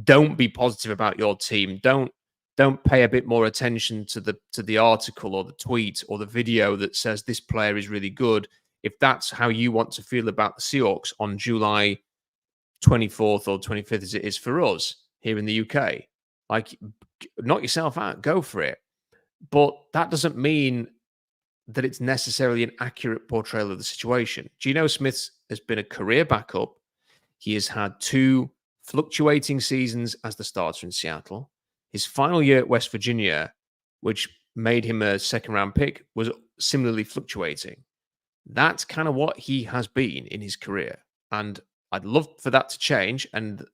don't be positive about your team. Don't pay a bit more attention to the article or the tweet or the video that says this player is really good. If that's how you want to feel about the Seahawks on July 24th or 25th, as it is for us here in the UK, like, knock yourself out, go for it. But that doesn't mean that it's necessarily an accurate portrayal of the situation. Geno Smith has been a career backup. He has had 2 fluctuating seasons as the starter in Seattle. His final year at West Virginia, which made him a second-round pick, was similarly fluctuating. That's kind of what he has been in his career. And I'd love for that to change. And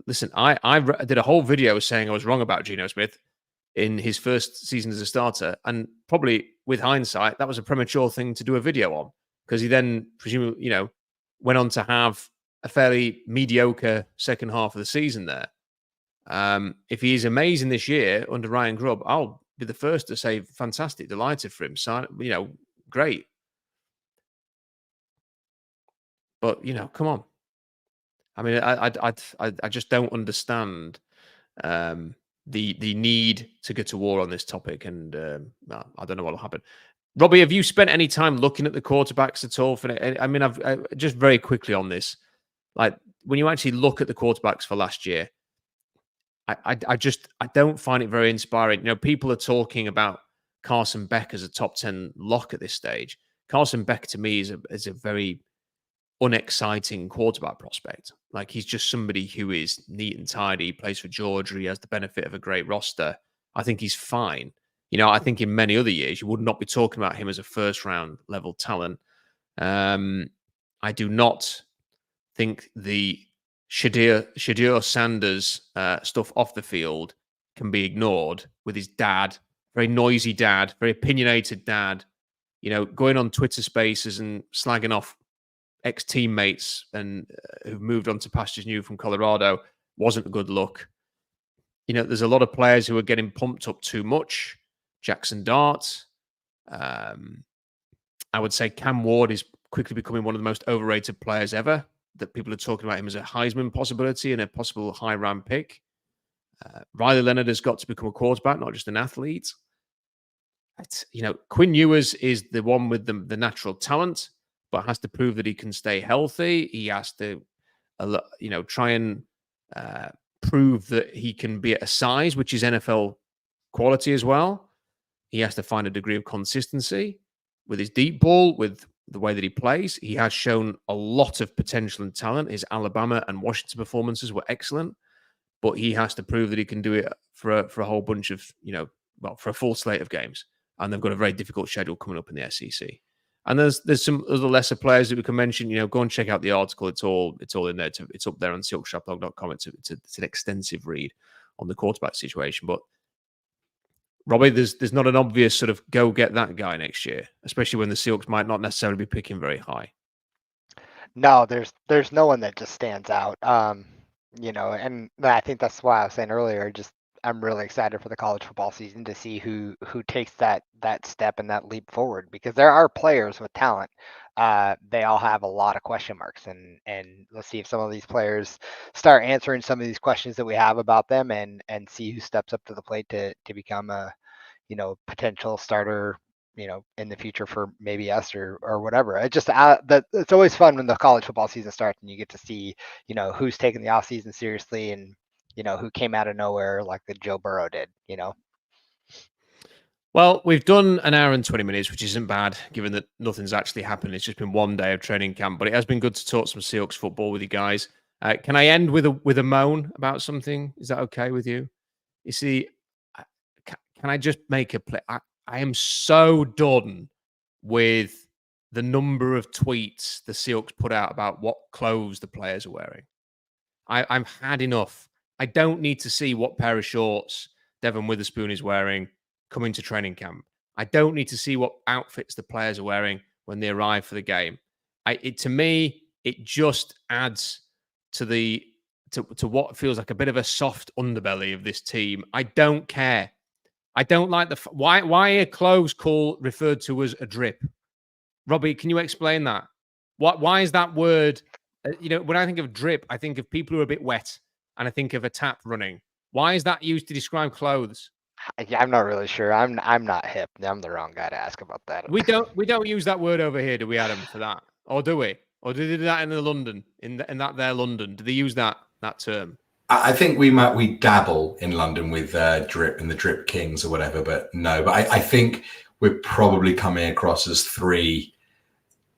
listen, I did a whole video saying I was wrong about Geno Smith in his first season as a starter. And probably with hindsight, that was a premature thing to do a video on, because he then presumably, went on to have a fairly mediocre second half of the season there. If he is amazing this year under Ryan Grubb, I'll be the first to say fantastic, delighted for him. So, great. But, come on. I mean, I just don't understand the need to go to war on this topic, and I don't know what will happen. Robbie, have you spent any time looking at the quarterbacks at all? I mean, I've just very quickly on this, like when you actually look at the quarterbacks for last year, I don't find it very inspiring. People are talking about Carson Beck as a top 10 lock at this stage. Carson Beck to me is a very unexciting quarterback prospect. Like, he's just somebody who is neat and tidy, plays for Georgia, he has the benefit of a great roster. I think he's fine. I think in many other years you would not be talking about him as a first round level talent. I do not think the Shadir Sanders stuff off the field can be ignored, with his dad, very noisy dad, very opinionated dad, going on Twitter Spaces and slagging off ex-teammates and who've moved on to pastures new from Colorado wasn't a good look. There's a lot of players who are getting pumped up too much. Jackson Dart, I would say Cam Ward is quickly becoming one of the most overrated players ever, that people are talking about him as a Heisman possibility and a possible high round pick. Riley Leonard has got to become a quarterback, not just an athlete. Quinn Ewers is the one with the natural talent, but has to prove that he can stay healthy. He has to, try and prove that he can be at a size which is NFL quality as well. He has to find a degree of consistency with his deep ball, with the way that he plays. He has shown a lot of potential and talent. His Alabama and Washington performances were excellent, but he has to prove that he can do it for a whole bunch of, for a full slate of games. And they've got a very difficult schedule coming up in the SEC. And there's some other lesser players that we can mention. Go and check out the article. It's all in there. It's up there on SeahawksStrapblog.com. It's an extensive read on the quarterback situation. But Robbie, there's not an obvious sort of go get that guy next year, especially when the Seahawks might not necessarily be picking very high. No, there's no one that just stands out. And I think that's why I was saying earlier, I'm really excited for the college football season to see who takes that step and that leap forward, because there are players with talent. They all have a lot of question marks, and let's see if some of these players start answering some of these questions that we have about them, and see who steps up to the plate to become a potential starter in the future for maybe us or whatever. It's always fun when the college football season starts and you get to see who's taking the off season seriously, and who came out of nowhere like the Joe Burrow did. Well, we've done an hour and 20 minutes, which isn't bad given that nothing's actually happened. It's just been one day of training camp, but it has been good to talk some Seahawks football with you guys. Can I end with a moan about something? Is that okay with you? You see, can I just make a play? I am so done with the number of tweets the Seahawks put out about what clothes the players are wearing. I've had enough. I don't need to see what pair of shorts Devon Witherspoon is wearing coming to training camp. I don't need to see what outfits the players are wearing when they arrive for the game. To me, it just adds to what feels like a bit of a soft underbelly of this team. I don't care. I don't like why are clothes referred to as a drip? Robbie, can you explain that? Why is that word? When I think of drip, I think of people who are a bit wet, and I think of a tap running. Why is that used to describe clothes? Yeah, I'm not really sure. I'm not hip. I'm the wrong guy to ask about that. We don't use that word over here, do we, Adam, for that? Or do we? Or do they do that in London? In that there London? Do they use that term? I think we dabble in London with drip and the Drip Kings or whatever, but no. But I think we're probably coming across as three,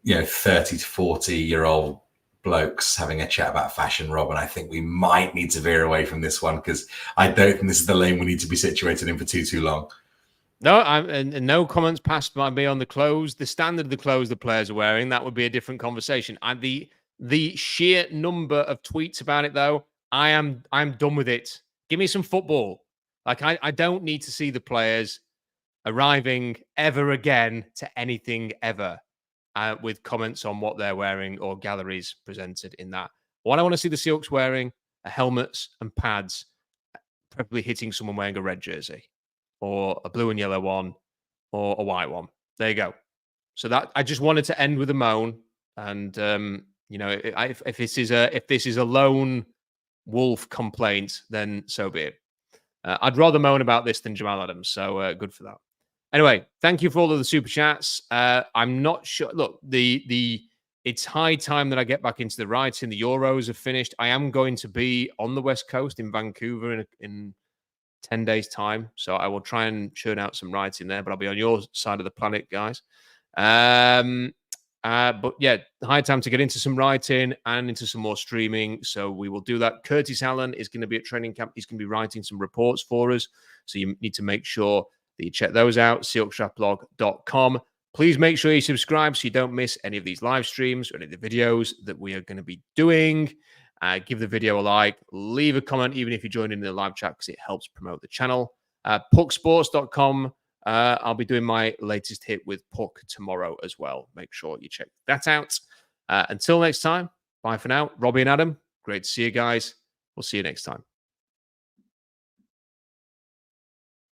30 to 40-year-old blokes having a chat about fashion, Rob, and I think we might need to veer away from this one, because I don't think this is the lane we need to be situated in for too long. No, and no comments passed by me on the clothes, the standard of the clothes the players are wearing. That would be a different conversation. And the sheer number of tweets about it, though, I'm done with it. Give me some football. Like I don't need to see the players arriving ever again to anything ever. With comments on what they're wearing or galleries presented in that. What I want to see the Seahawks wearing are helmets and pads, preferably hitting someone wearing a red jersey or a blue and yellow one or a white one. There you go. So that I just wanted to end with a moan. And if this is a lone wolf complaint, then so be it. I'd rather moan about this than Jamal Adams. So good for that. Anyway, thank you for all of the super chats. I'm not sure. Look, it's high time that I get back into the writing. The Euros have finished. I am going to be on the West Coast in Vancouver in 10 days' time. So I will try and churn out some writing there, but I'll be on your side of the planet, guys. But yeah, high time to get into some writing and into some more streaming. So we will do that. Curtis Allen is going to be at training camp. He's going to be writing some reports for us. So you need to make sure that you check those out, SeahawksStrapblog.com. Please make sure you subscribe so you don't miss any of these live streams or any of the videos that we are going to be doing. Give the video a like, leave a comment, even if you join in the live chat, because it helps promote the channel. Pucksports.com. I'll be doing my latest hit with Puck tomorrow as well. Make sure you check that out. Until next time, bye for now. Robbie and Adam, great to see you guys. We'll see you next time.